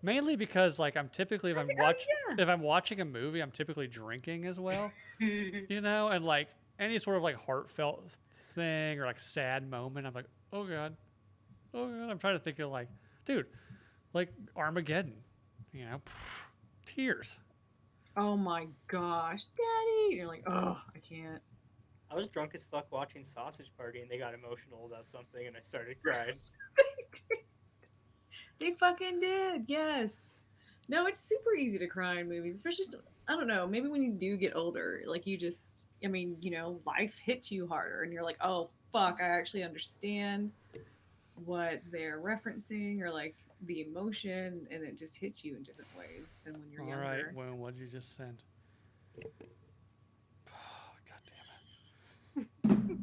Mainly because like I'm typically if I'm watching a movie, I'm typically drinking as well. And like any sort of like heartfelt thing or like sad moment, I'm like, oh god. I'm trying to think of like, dude, like Armageddon. tears. Oh my gosh, Daddy! You're like, oh, I can't. I was drunk as fuck watching Sausage Party, and they got emotional about something, and I started crying. They fucking did. Yes. No, it's super easy to cry in movies, especially I don't know, maybe when you do get older, like you just I mean, life hits you harder and you're like, "Oh, fuck, I actually understand what they're referencing or like the emotion and it just hits you in different ways than when you're All right, younger." well, what did you just send? God damn it.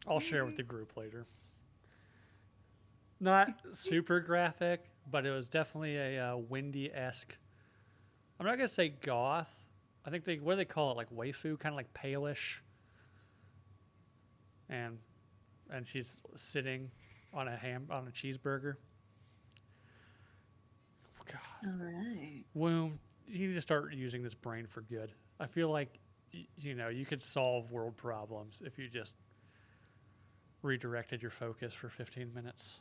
I'll share with the group later. Not super graphic, but it was definitely a windy esque. I'm not gonna say goth. I think what do they call it? Like waifu, kind of like palish. And she's sitting on a cheeseburger. God, All right. Womb, you need to start using this brain for good. I feel like you could solve world problems if you just redirected your focus for 15 minutes.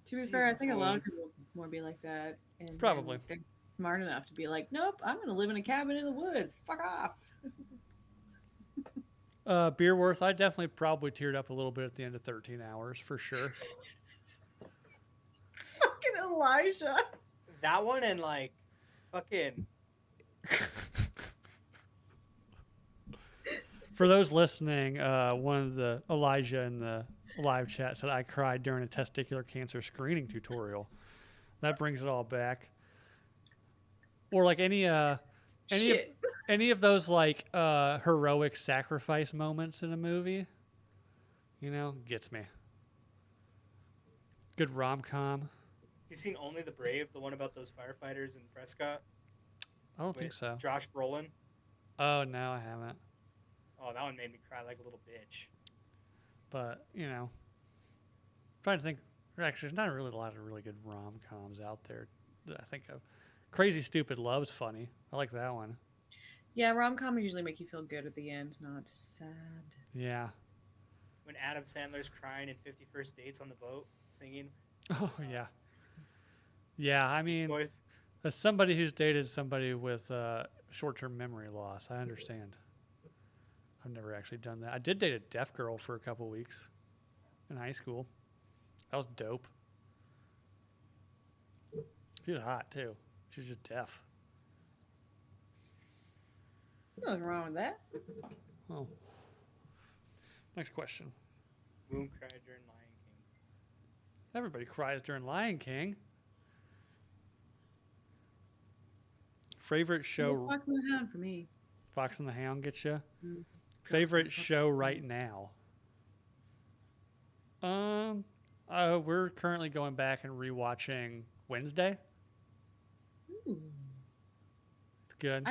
To be fair, I Jesus, think a lot of Womb. people more be like that and Probably. then they're smart enough to be like, "Nope, I'm going to live in a cabin in the woods. Fuck off." Beerworth, I definitely probably teared up a little bit at the end of 13 hours for sure. Fucking Elijah. That one and like fucking For those listening, one of the Elijah in the live chat said I cried during a testicular cancer screening tutorial. That brings it all back. Or like any of Shit. those like heroic sacrifice moments in a movie, gets me. Good rom com. you seen Only the Brave, the one about those firefighters in Prescott I don't think with so. Josh Brolin. Oh no, I haven't. Oh, that one made me cry like a little bitch. But trying to think. Actually, there's not really a lot of really good rom coms out there that I think of. Crazy Stupid Love's funny. I like that one. Yeah, rom-coms usually make you feel good at the end, not sad. Yeah. When Adam Sandler's crying in 50 First Dates on the boat, singing. Oh yeah. Yeah, I Beach mean, Boys. as somebody who's dated somebody with short-term memory loss, I understand. I've never actually done that. I did date a deaf girl for a couple weeks in high school. That was dope. She was hot too. She was just deaf. Nothing wrong with that. Oh. Next question. Boom cried during Lion King. Everybody cries during Lion King. Favorite It's show? Fox and the Hound for me. Fox and the Hound gets you. Mm. Favorite show right now? We're currently going back and rewatching Wednesday. Ooh. It's good.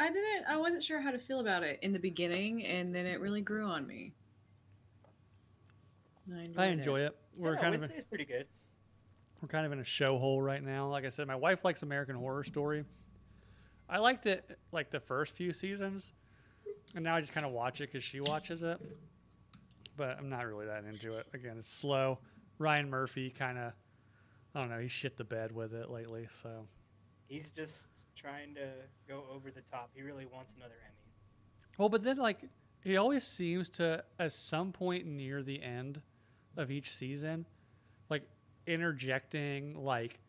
I wasn't sure how to feel about it in the beginning, and then it really grew on me. I enjoy it. We're Wednesday's pretty good. We're kind of in a show hole right now. Like I said, my wife likes American Horror Story. I liked it like the first few seasons, and now I just kind of watch it because she watches it. But I'm not really that into it. Again, it's slow. Ryan Murphy kind of, I don't know, he shit the bed with it lately. So He's just trying to go over the top. He really wants another Emmy. well, but then like he always seems to, at some point near the end of each season, like interjecting like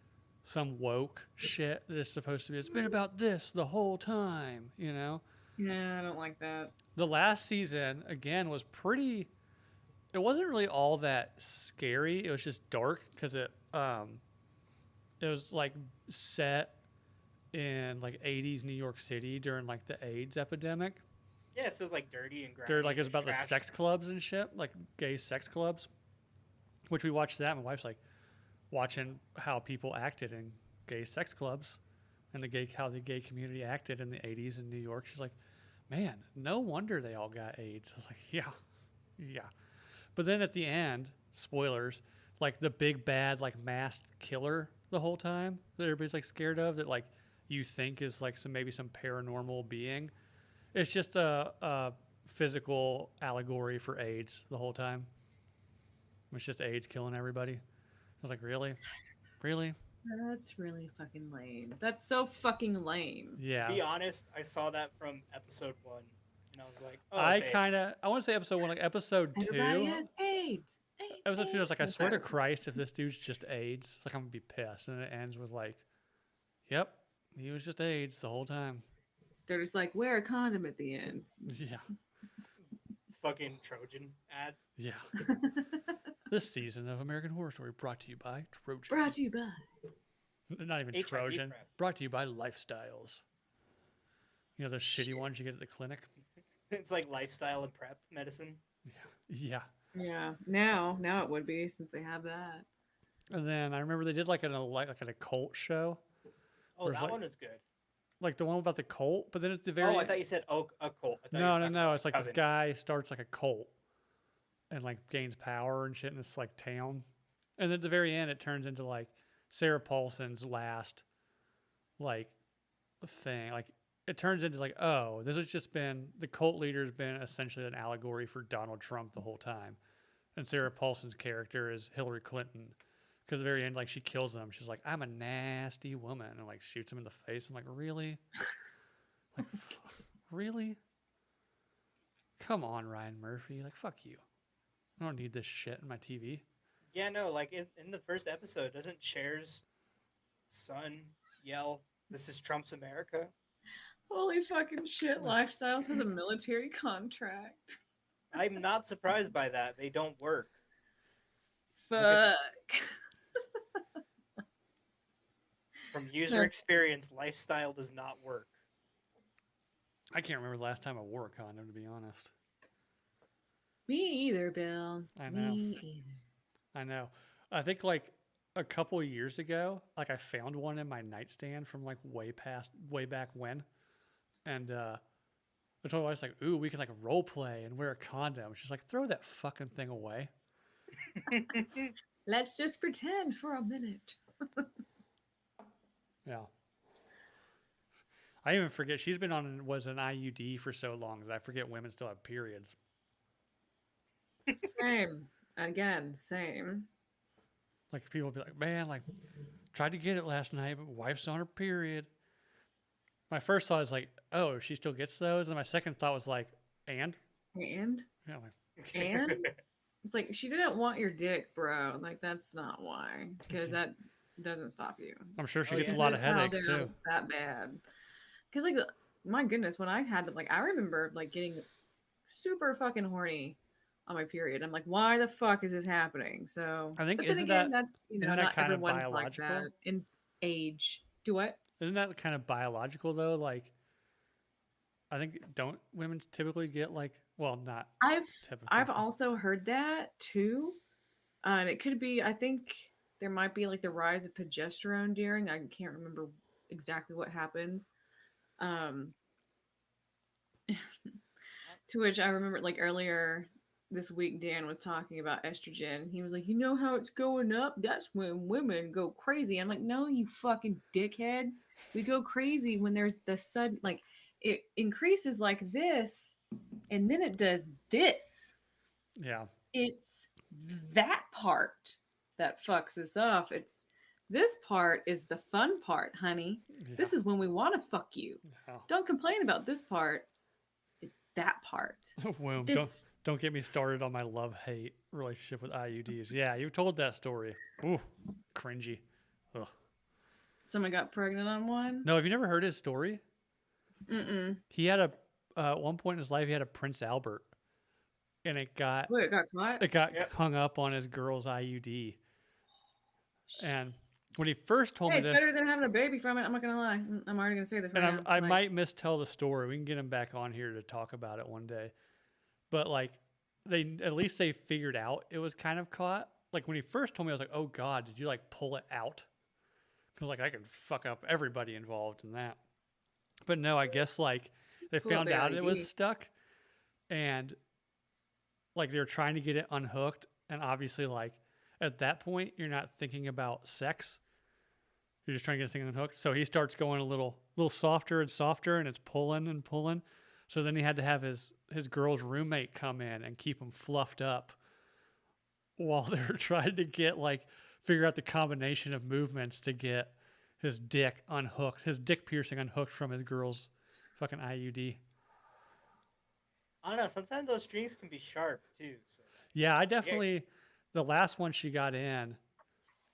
some woke shit that is supposed to be. It's been about this the whole time, Yeah, I don't like that. The last season again was pretty. It wasn't really all that scary. It was just dark because it was like set in like 80s New York City during like the AIDS epidemic. Yeah, so it was like dirty and grimy. They're like, it was about trash. the sex clubs and shit, like gay sex clubs, which we watched that. My wife's like watching how people acted in gay sex clubs and how the gay community acted in the 80s in New York. She's like, man, no wonder they all got AIDS. I was like, yeah. But then at the end, spoilers, like the big bad like masked killer the whole time that everybody's like scared of, that like you think is like maybe some paranormal being. It's just a physical allegory for AIDS the whole time. It's just AIDS killing everybody. I was like, really? That's really fucking lame. That's so fucking lame. To Yeah. be honest, I saw that from episode 1, and I was like, "Oh, it's I AIDS." want to say episode 1, like episode Everybody 2. has AIDS. AIDS. Episode 2, I was AIDS. like, I I'm swear sorry. to Christ, if this dude's just AIDS, it's like I'm gonna be pissed. And it ends with like, yep, he was just AIDS the whole time. They're just like, wear a condom at the end. Yeah. It's fucking Trojan ad. Yeah. This season of American Horror Story brought to you by Trojan. Brought to you by. Not even HIV Trojan. PrEP. Brought to you by Lifestyles. You know those shitty ones you get at the clinic? It's like lifestyle and prep medicine. Yeah. Yeah. Now it would be since they have that. And then I remember they did like an occult show, Oh, Where's that like- one is good. like the one about the cult. But then at the very Oh, I thought you said a cult. I thought you were no, talking no. about It's like this Coven. guy starts like a cult and like gains power and shit in this like town. And then at the very end, it turns into like Sarah Paulson's last like thing. Like it turns into like, oh, this has just been the cult leader's been essentially an allegory for Donald Trump the whole time. And Sarah Paulson's character is Hillary Clinton. Because at the very end, like she kills him. She's like, I'm a nasty woman, and like shoots him in the face. I'm like, really? Like, really? Come on, Ryan Murphy. Like, fuck you. I don't need this shit in my TV. Yeah, no, like in the first episode, doesn't Cher's son yell, "This is Trump's America"? Holy fucking shit. Lifestyles has a military contract. I'm not surprised by that. They don't work. Fuck. From user No. experience, lifestyle does not work. I can't remember the last time I wore a condom, to be honest. Me either, Bill. I know. Me either. I know. I think like a couple of years ago, like I found one in my nightstand from like way back when. And I told my wife, like, ooh, we can like role play and wear a condom. She's like, throw that fucking thing away. Let's just pretend for a minute. Yeah. I even forget she's been on was an IUD for so long that I forget women still have periods. Same. Again, same. Like people be like, man, like tried to get it last night, but wife's on her period. My first thought is like, oh, she still gets those, and my second thought was like, and And? yeah, like, And? It's like, she didn't want your dick, bro. Like, that's not why. Because that doesn't stop you. I'm sure she Oh, gets yeah. a lot of That's how headaches they're too. that bad. Because, like, my goodness, when I had them, like, I remember, like, getting super fucking horny on my period. I'm like, why the fuck is this happening? So, I think but then isn't again, that that's, you isn't know, that not kind of everyone's like biological? that in age. Do what? Isn't that kind of biological though? Like, I think don't women typically get like, well, not I've typically. also heard that too, and it could be. I think there might be like the rise of progesterone during. I can't remember exactly what happened. Um, to which I remember like earlier this week, Dan was talking about estrogen. He was like, "You know how it's going up? That's when women go crazy." I'm like, "No, you fucking dickhead. We go crazy when there's the sudden like it increases like this, and then it does this." Yeah. It's that part that fucks us off. It's this part is the fun part, honey. Yeah. This is when we want to fuck you. Yeah. Don't complain about this part. It's that part. Womb. This Don't get me started on my love-hate relationship with IUDs. Yeah, you've told that story. Ooh, cringy. Ugh. someone got pregnant on one. No, have you never heard his story? Mm-mm. He had at one point in his life, he had a Prince Albert, and it got Wait, it got caught. Yep. hung up on his girl's IUD. And when he first told Hey, me it's this, better than having a baby from it. I'm not gonna lie. I'm already gonna say this right and now. I Like, might mistell the story. We can get him back on here to talk about it one day. But like, at least they figured out it was kind of caught. Like when he first told me, I was like, "Oh God, did you like pull it out?" Because like I could fuck up everybody involved in that. But no, I guess like they Pull up found the out it was IUD. stuck, and like they were trying to get it unhooked, and obviously like at that point you're not thinking about sex. You're just trying to get this thing unhooked. So he starts going a little softer and softer, and it's pulling and pulling. So then he had to have his girl's roommate come in and keep him fluffed up while they were trying to get like figure out the combination of movements to get his dick unhooked, his dick piercing unhooked from his girl's fucking IUD. I don't know. Sometimes those strings can be sharp too. So Yeah, I yeah, definitely, the last one she got in,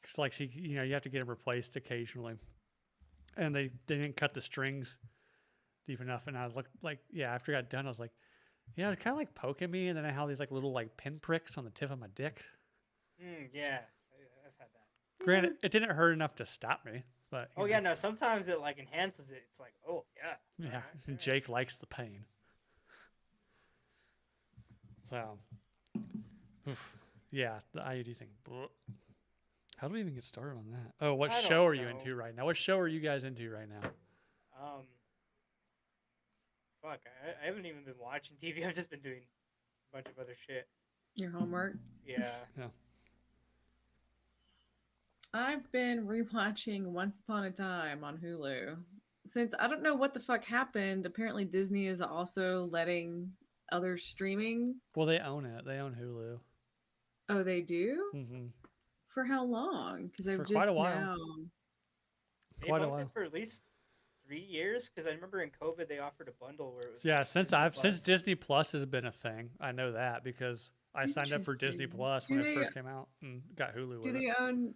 it's like she, you have to get them replaced occasionally. And they didn't cut the strings deep enough. And I was like, yeah, after I got done, I was like, yeah, it's kind of like poking me. And then I have these like little like pinpricks on the tip of my dick. yeah, I've had that. Granted, it didn't hurt enough to stop me, but Oh yeah, no. Sometimes it like enhances it. It's like, oh yeah. yeah, Alright. Jake likes the pain. So, oof. Yeah, the IUD thing. Blech. How do we even get started on that? Oh, what I show don't are you know. into right now? What show are you guys into right now? Um, fuck, I haven't even been watching TV. I've just been doing a bunch of other shit. Your homework. Yeah. Yeah. I've been rewatching Once Upon a Time on Hulu. Since I don't know what the fuck happened, apparently Disney is also letting other streaming. Well, they own it. They own Hulu. Oh, they do? Mm-hmm. For how long? Because I've For just quite a while. now. They've Quite a owned while. it for at least 3 years. Because I remember in COVID they offered a bundle where it was Yeah, like since Disney since Plus. Disney Plus has been a thing, I know that because I signed up for Disney Interesting. Plus Do when it they first came out and got Hulu do with it. they own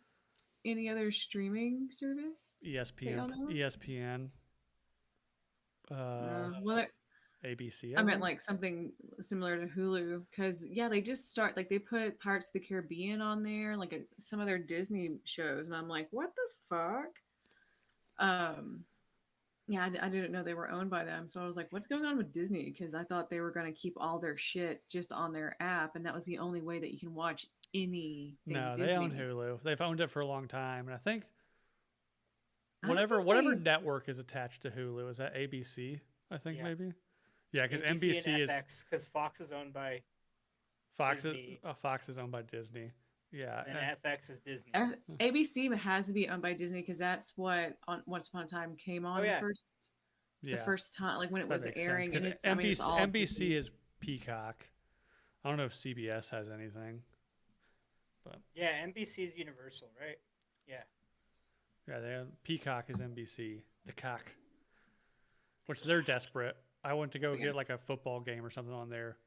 any other streaming service? ESPN, y'all know? ESPN, Well, ABC. I meant think. like something similar to Hulu because yeah, they just start like they put Pirates of the Caribbean on there, like some of their Disney shows, and I'm like, what the fuck? Yeah, I didn't know they were owned by them, so I was like, what's going on with Disney? Because I thought they were going to keep all their shit just on their app, and that was the only way that you can watch anything No, Disney. they own Hulu. They've owned it for a long time, and I think I don't whatever think network is attached to Hulu is that ABC. I think Yeah. maybe. Yeah, because ABC NBC and is FX because Fox is owned by Fox. Disney. Fox is owned by Disney. Yeah, and FX is Disney. ABC has to be owned by Disney because that's what on Once Upon a Time came on Oh, yeah. the first time, like when it that was makes airing. sense. And 'Cause it's I mean, it's all NBC Disney. is Peacock. I don't know if CBS has anything, but Yeah, NBC's Universal, right? Yeah. yeah, Peacock is NBC. The cock, which they're desperate. I went to go get like a football game or something on there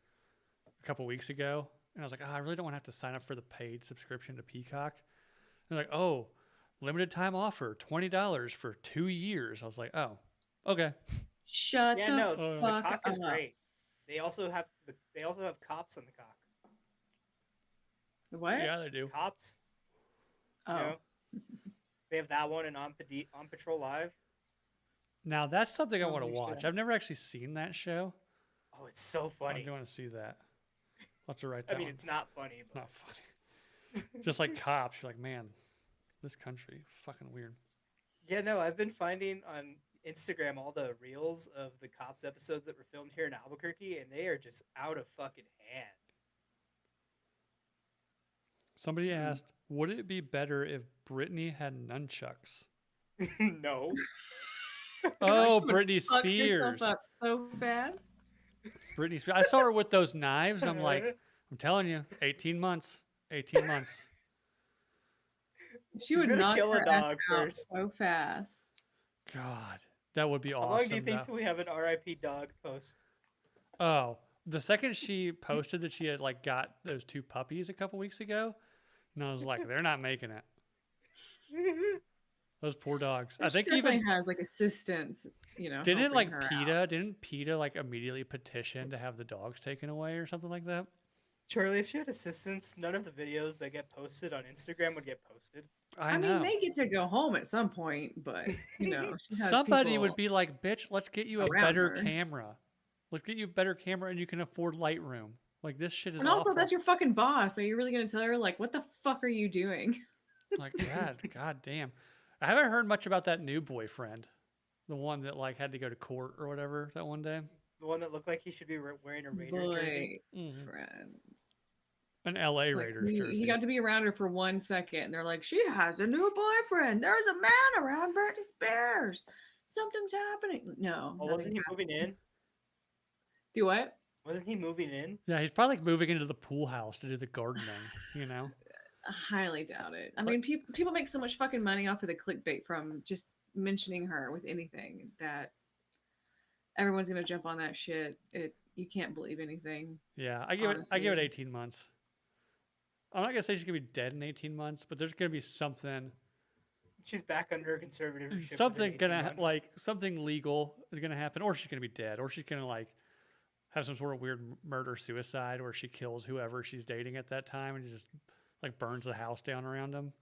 a couple weeks ago, and I was like, oh, I really don't want to have to sign up for the paid subscription to Peacock. They're like, oh, limited time offer, $20 for 2 years. I was like, oh, okay. Shut Yeah, the no, Oh, the fuck cock is up. great. They also have cops on the cock. What? Yeah, they do. Cops, Oh, you know, they have that one and on Patrol Live. Now that's something I want to Holy watch. shit. I've never actually seen that show. Oh, it's so funny. I want to see that. I'll have to write I that mean, one. it's not funny, but Not funny. Just like cops, you're like, man, this country, fucking weird. yeah, no, I've been finding on Instagram all the reels of the cops episodes that were filmed here in Albuquerque, and they are just out of fucking hand. Somebody asked, would it be better if Britney had nunchucks? No. Oh, you would Britney fuck yourself Spears. up so fast. Britney Spears. I saw her with those knives. I'm like, I'm telling you, 18 months. 18 months. She She's would gonna knock kill a her ass dog out first. so fast. God, that would be How awesome. long do you think though. till we have an RIP dog post? Oh, the second she posted that she had like got those 2 puppies a couple weeks ago, and I was like, they're not making it. Those poor dogs. I She think definitely even has like assistants, didn't helping like her out. PETA like immediately petition to have the dogs taken away or something like that? Charlie, if she had assistants, none of the videos that get posted on Instagram would get posted. I mean, know. they get to go home at some point, but she has Somebody would people be like, bitch, let's get you a around better her. camera. Let's get you a better camera and you can afford Lightroom. Like this shit is And also, awful. that's your fucking boss. Are you really gonna tell her like, what the fuck are you doing? Like god damn. I haven't heard much about that new boyfriend. The one that like had to go to court or whatever that one day. The one that looked like he should be wearing a Raiders jersey. Mhm. Boyfriend. An LA Like, Raiders jersey. he got to be around her for 1 second, and they're like, "She has a new boyfriend. There's a man around Britney Spears. Something's happening." No, Oh, wasn't he nothing's moving happening. in? Do what? Wasn't he moving in? Yeah, he's probably like moving into the pool house to do the gardening, you know? I highly doubt it. I mean, people make so much fucking money off of the clickbait from just mentioning her with anything that everyone's gonna jump on that shit. You can't believe anything, Yeah, I give it honestly. 18 months. I'm not gonna say she's gonna be dead in 18 months, but there's gonna be She's back under conservatorship within 18 months. something legal is gonna happen, or she's gonna be dead, or she's gonna like have some sort of weird murder suicide where she kills whoever she's dating at that time and just like burns the house down around them.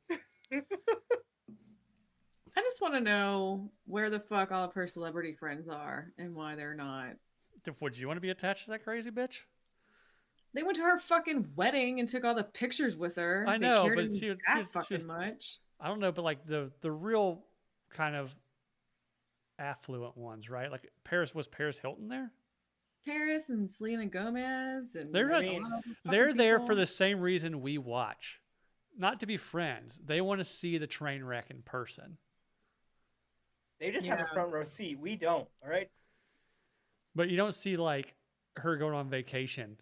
I just want to know where the fuck all of her celebrity friends are and why they're not. Would you want to be attached to that crazy bitch? They went to her fucking wedding and took all the pictures with her. I They know, cared but that fucking much. I don't know, but like the real kind of affluent ones, right? Like Paris Hilton there? Paris and Selena Gomez and They're I not, mean, they're there for the same reason we watch. Not to be friends. They want to see the train wreck in person. they just have a front row seat. We don't. All right. But you don't see like her going on vacation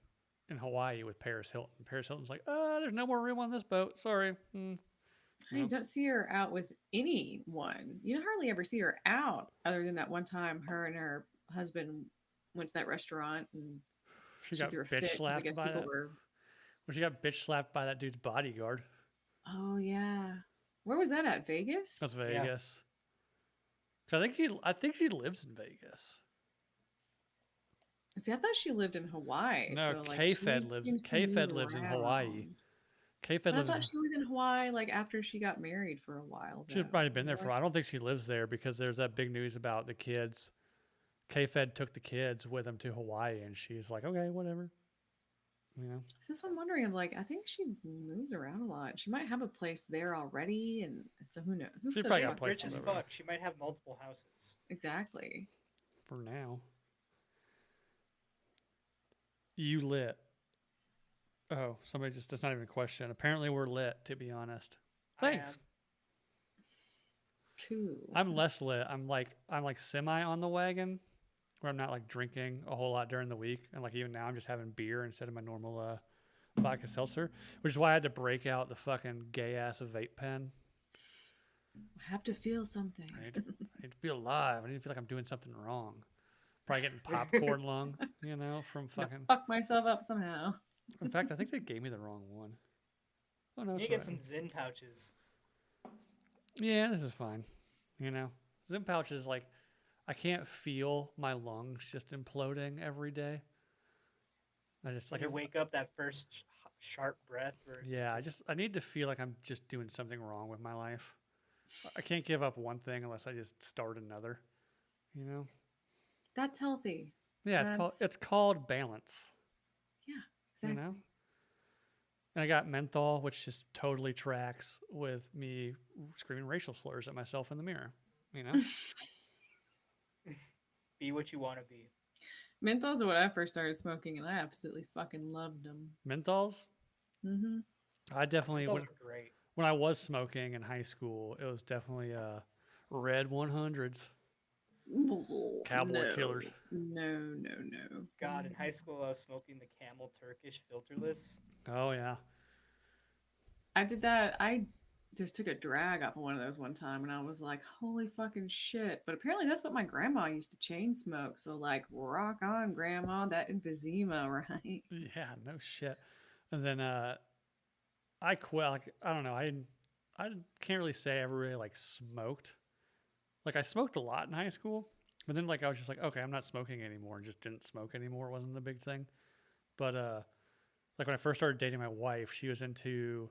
in Hawaii with Paris Hilton. Paris Hilton's like, there's no more room on this boat. Sorry. You don't see her out with anyone. You hardly ever see her out, other than that one time her and her husband went to that restaurant and She got threw a bitch fit 'cause I slapped guess by people that. were. When she got bitch slapped by that dude's bodyguard. Oh yeah, where was that at? Vegas? That's Yeah. Vegas. 'Cause I think she lives in Vegas. See, I thought she lived in Hawaii. No, so, like, K-Fed she lives seems to K-Fed move lives in Hawaii. around. K-Fed But I lives thought in she was in Hawaii like after she got married for a while. She's though. might have been there What? for a while. I don't think she lives there because there's that big news about the kids. K-Fed took the kids with them to Hawaii and she's like, okay, whatever. You know? So that's what I'm wondering. I'm like, I think she moves around a lot. She might have a place there already, and so who knows? Who She the probably got She's a fuck place rich knows? as all over. fuck. She might have multiple houses. Exactly. For now. You lit. Oh, somebody just, that's not even a question. Apparently we're lit, to be honest. Thanks. Cool. I'm less lit. I'm like semi on the wagon where I'm not like drinking a whole lot during the week. And like even now I'm just having beer instead of my normal vodka seltzer, which is why I had to break out the fucking gay ass vape pen. I have to feel something. I need to feel alive. I need to feel like I'm doing something wrong. Probably getting popcorn lung, you know, from fucking. Fuck myself up somehow. In fact, I think they gave me the wrong one. Oh no, You it's get right. some Zen pouches. Yeah, this is fine. You know, Zim pouch is like, I can't feel my lungs just imploding every day. I just When like you wake up, that first sharp breath. Where it's I need to feel like I'm just doing something wrong with my life. I can't give up one thing unless I just start another. You know? That's healthy. Yeah, it's called balance. Yeah, exactly. You know? And I got menthol, which just totally tracks with me screaming racial slurs at myself in the mirror. You know? be what you want to be. Menthols are what I first started smoking, and I absolutely fucking loved them. Menthols? Mm-hmm. I definitely Those are great. when I was smoking in high school, it was definitely red 100s. Cowboy killers. No. God, in high school, I was smoking the Camel Turkish filterless. Oh yeah. I did that. I just took a drag off of one of those one time, and I was like, "Holy fucking shit!" But apparently, that's what my grandma used to chain smoke. So, like, rock on, grandma, that emphysema, right? Yeah, no shit. And then I quit. Like I don't know. I can't really say I ever really like smoked. Like I smoked a lot in high school, but then like I was just like, okay, I'm not smoking anymore, and just didn't smoke anymore. It wasn't a big thing. But like when I first started dating my wife, she was into.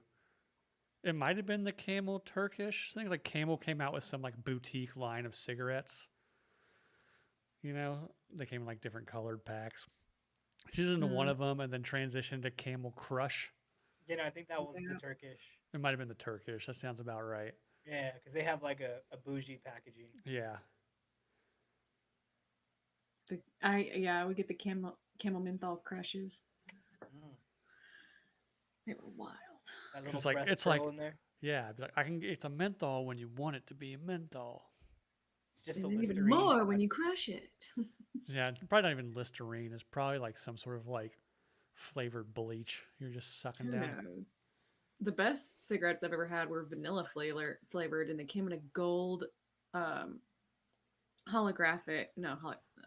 It might have been the Camel Turkish thing. Like Camel came out with some like boutique line of cigarettes. You know, they came in like different colored packs. She's into one of them, and then transitioned to Camel Crush. You know, I think that was the Turkish. It might have been the Turkish. That sounds about right. Yeah, because they have like a bougie packaging. Yeah. I would get the camel menthol crushes. Mm. They were wild. That little like- breath it's curl like- in there. Yeah. I'd be like, it's a menthol when you want it to be a menthol. It's just a And even Listerine. more when you crush it. Yeah. Probably not even Listerine. It's probably like some sort of like flavored bleach you're just sucking Who down. knows? The best cigarettes I've ever had were vanilla flavored, and they came in a gold, um, holographic. No,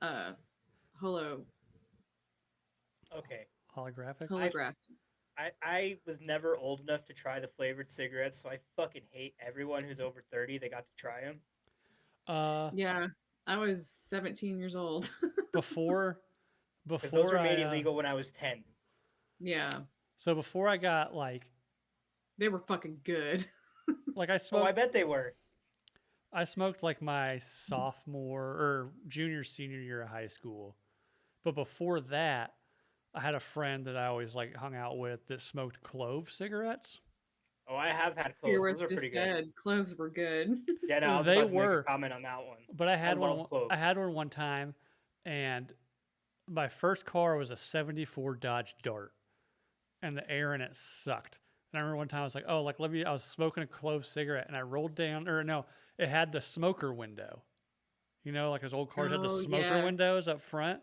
uh, holo Okay, Holographic. I holographic. I was never old enough to try the flavored cigarettes, so I fucking hate everyone who's over 30 that got to try them Uh, Yeah, I was 17 years old. before because those before were I made illegal when I was 10. Yeah, so before I got they were fucking good. like I Oh, I smoked bet they were. I smoked like my sophomore or junior senior year of high school. But before that, I had a friend that I always like hung out with that smoked clove cigarettes. Oh, I have had cloves. Those Fearworth are pretty just good. said cloves were good. Yeah, no, I was They about to make a were, comment on that one. but I love I cloves. had one one time, and my first car was a '74 Dodge Dart, and the air in it sucked. And I remember one time I was like, oh, like let me. I was smoking a clove cigarette, and I rolled down, or no, it had the smoker window. You know, like those old cars had the Oh smoker yes. windows up front.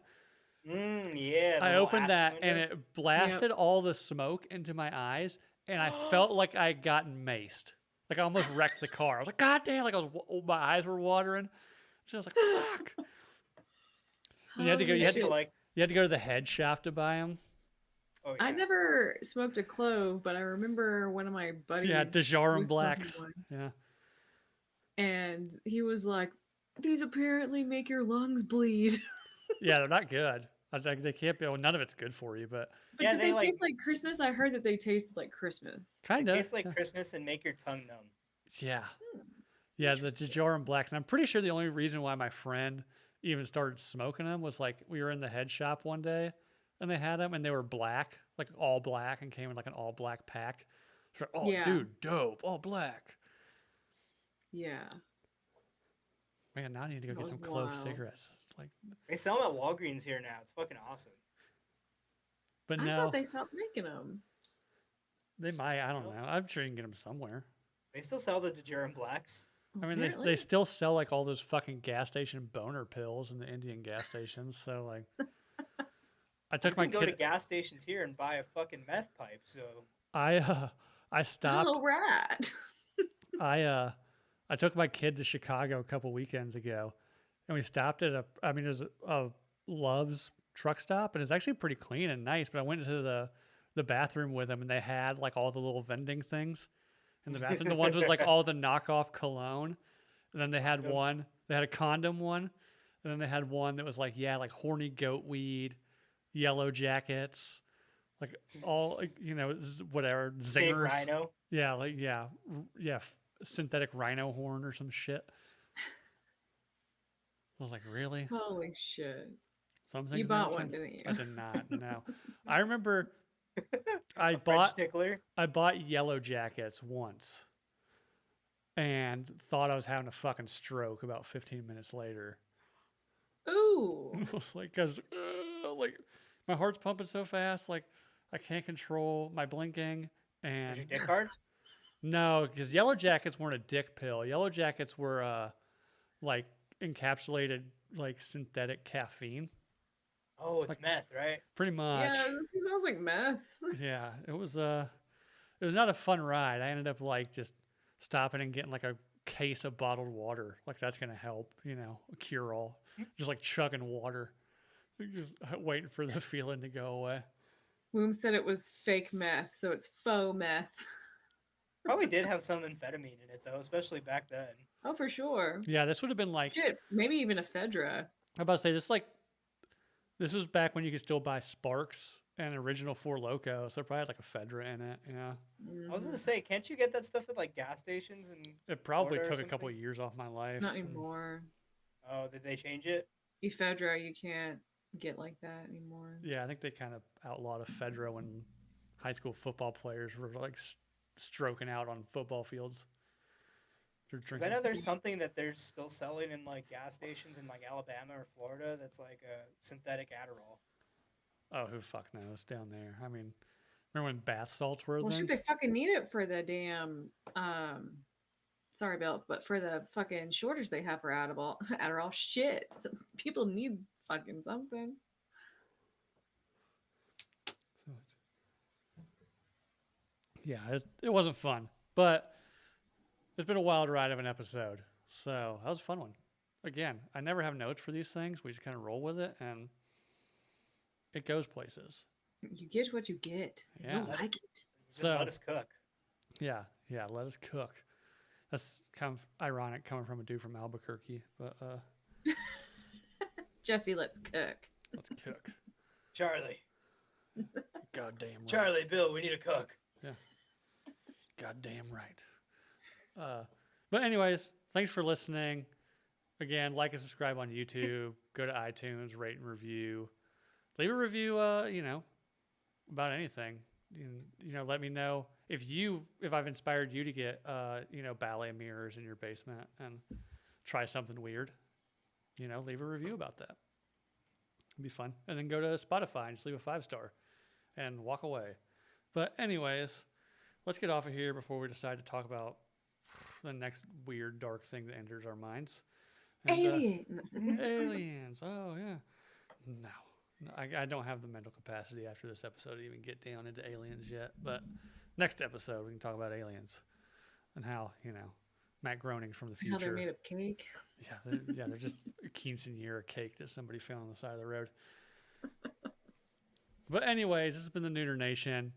Yeah, the I little opened ashen that and window. it Yep. blasted all the smoke into my eyes, and I felt like I had gotten maced. Like I almost wrecked the car. I was like, God damn! Like my eyes were watering. So I was like, fuck. And you had to go. Holy I used to shit. like. You had to go to the head shop to buy them. Oh I yeah. never smoked a clove, but I remember one of my Yeah, buddies Dejarum was smoking Blacks. one, Yeah, and he was like, "These apparently make your lungs bleed." yeah, they're not good. They can't be. Well, none of it's good for you, but But Yeah, did they they like taste like Christmas? I heard that they tasted like Christmas. they kind of. taste like Christmas and make your tongue numb. Yeah, Hmm, yeah, the interesting. Dejarum Blacks. And I'm pretty sure the only reason why my friend even started smoking them was like we were in the head shop one day and they had them and they were black, like all black, and came in like an all black pack. So, oh, Yeah, dude, dope, all black. yeah, Man, now I need to go that get was some clove wild. cigarettes. It's like, They sell them at Walgreens here now. It's fucking awesome. but I thought no, they stopped making them. they might. I don't Nope. know. I'm sure you can get them somewhere. They still sell the Dejurum Blacks. I mean, they Apparently, still sell like all those fucking gas station boner pills in the Indian gas stations. So like, I You took my can go to kid. gas stations here and buy a fucking meth pipe. So I I stopped. all right. I uh I took my kid to Chicago a couple weekends ago, and we stopped at I mean, it was a Love's truck stop, and it's actually pretty clean and nice. But I went into the bathroom with them, and they had like all the little vending things in the bathroom. The ones with like all the knockoff cologne, and then they had condoms. one. They had a condom one, and then they had one that was like yeah, like horny goat weed, yellow jackets, like all like, whatever Big zingers. Rhino. Yeah, like yeah, synthetic rhino horn or some shit. I was like, really? Holy shit! Some You things never bought one, change. didn't you? I did not. No, I remember I A French bought stickler. I bought yellow jackets once and thought I was having a fucking stroke about 15 minutes later. Ooh. I was like, cause like my heart's pumping so fast, like I can't control my blinking. Was And your dick hard? no, because yellow jackets weren't a dick pill. Yellow jackets were like encapsulated like synthetic caffeine, Oh, it's like meth, right? pretty Yeah, much. this sounds like meth. Yeah, it was not a fun ride. I ended up like just stopping and getting like a case of bottled water. Like that's gonna help, a cure all. Just like chugging water, just waiting for the feeling to go away. Woom said it was fake meth, so it's faux meth. Probably did have some amphetamine in it though, especially back then. Oh, for sure. Yeah, this would have been like Shit, maybe even ephedra. I'm about to say this was back when you could still buy Sparks and original Four Loco, so it probably had like a Fedra in it. Yeah, I was gonna Mhm. say, can't you get that stuff at like gas stations in it probably Florida or took a couple something? of years off my life. Not anymore. Oh, did they change it? Ephedra, you can't get like that anymore. Yeah, I think they kind of outlawed ephedra when high school football players were like stroking out on football fields. They're Because I drinking. know there's something that they're still selling in like gas stations in like Alabama or Florida that's like a synthetic Adderall. Oh, who fuck knows down there? I mean, remember when bath salts were a Well, shoot, thing? they fucking need it for the damn. Sorry, Bill, but for the fucking shortage they have for Adderall, Adderall shit. So people need fucking something. yeah, it wasn't fun, but it's been a wild ride of an episode. So that was a fun one. Again, I never have notes for these things. We just kind of roll with it, and it goes places. You get what you get. And Yeah. you'll like it. Just So- let us cook. Yeah, let us cook. That's kind of ironic coming from a dude from Albuquerque, but Jesse, let's cook. let's cook. Charlie, Goddamn right. Charlie, Bill, we need to cook. Goddamn right. But anyways, thanks for listening. Again, like and subscribe on YouTube. Go to iTunes, rate and review. Leave a review. About anything. Let me know if I've inspired you to get ballet mirrors in your basement and try something weird. Leave a review about that. It'd be fun. And then go to Spotify and just leave a 5-star and walk away. But anyways, let's get off of here before we decide to talk about the next weird, dark thing that enters our minds. And, Alien. aliens. Oh, yeah. No. I don't have the mental capacity after this episode to even get down into aliens yet. But next episode, we can talk about aliens and how, Matt Groening's from the future. How they're made of cake. Yeah, they're just a quinceanera cake that somebody found on the side of the road. But anyways, this has been the Nooner Nation.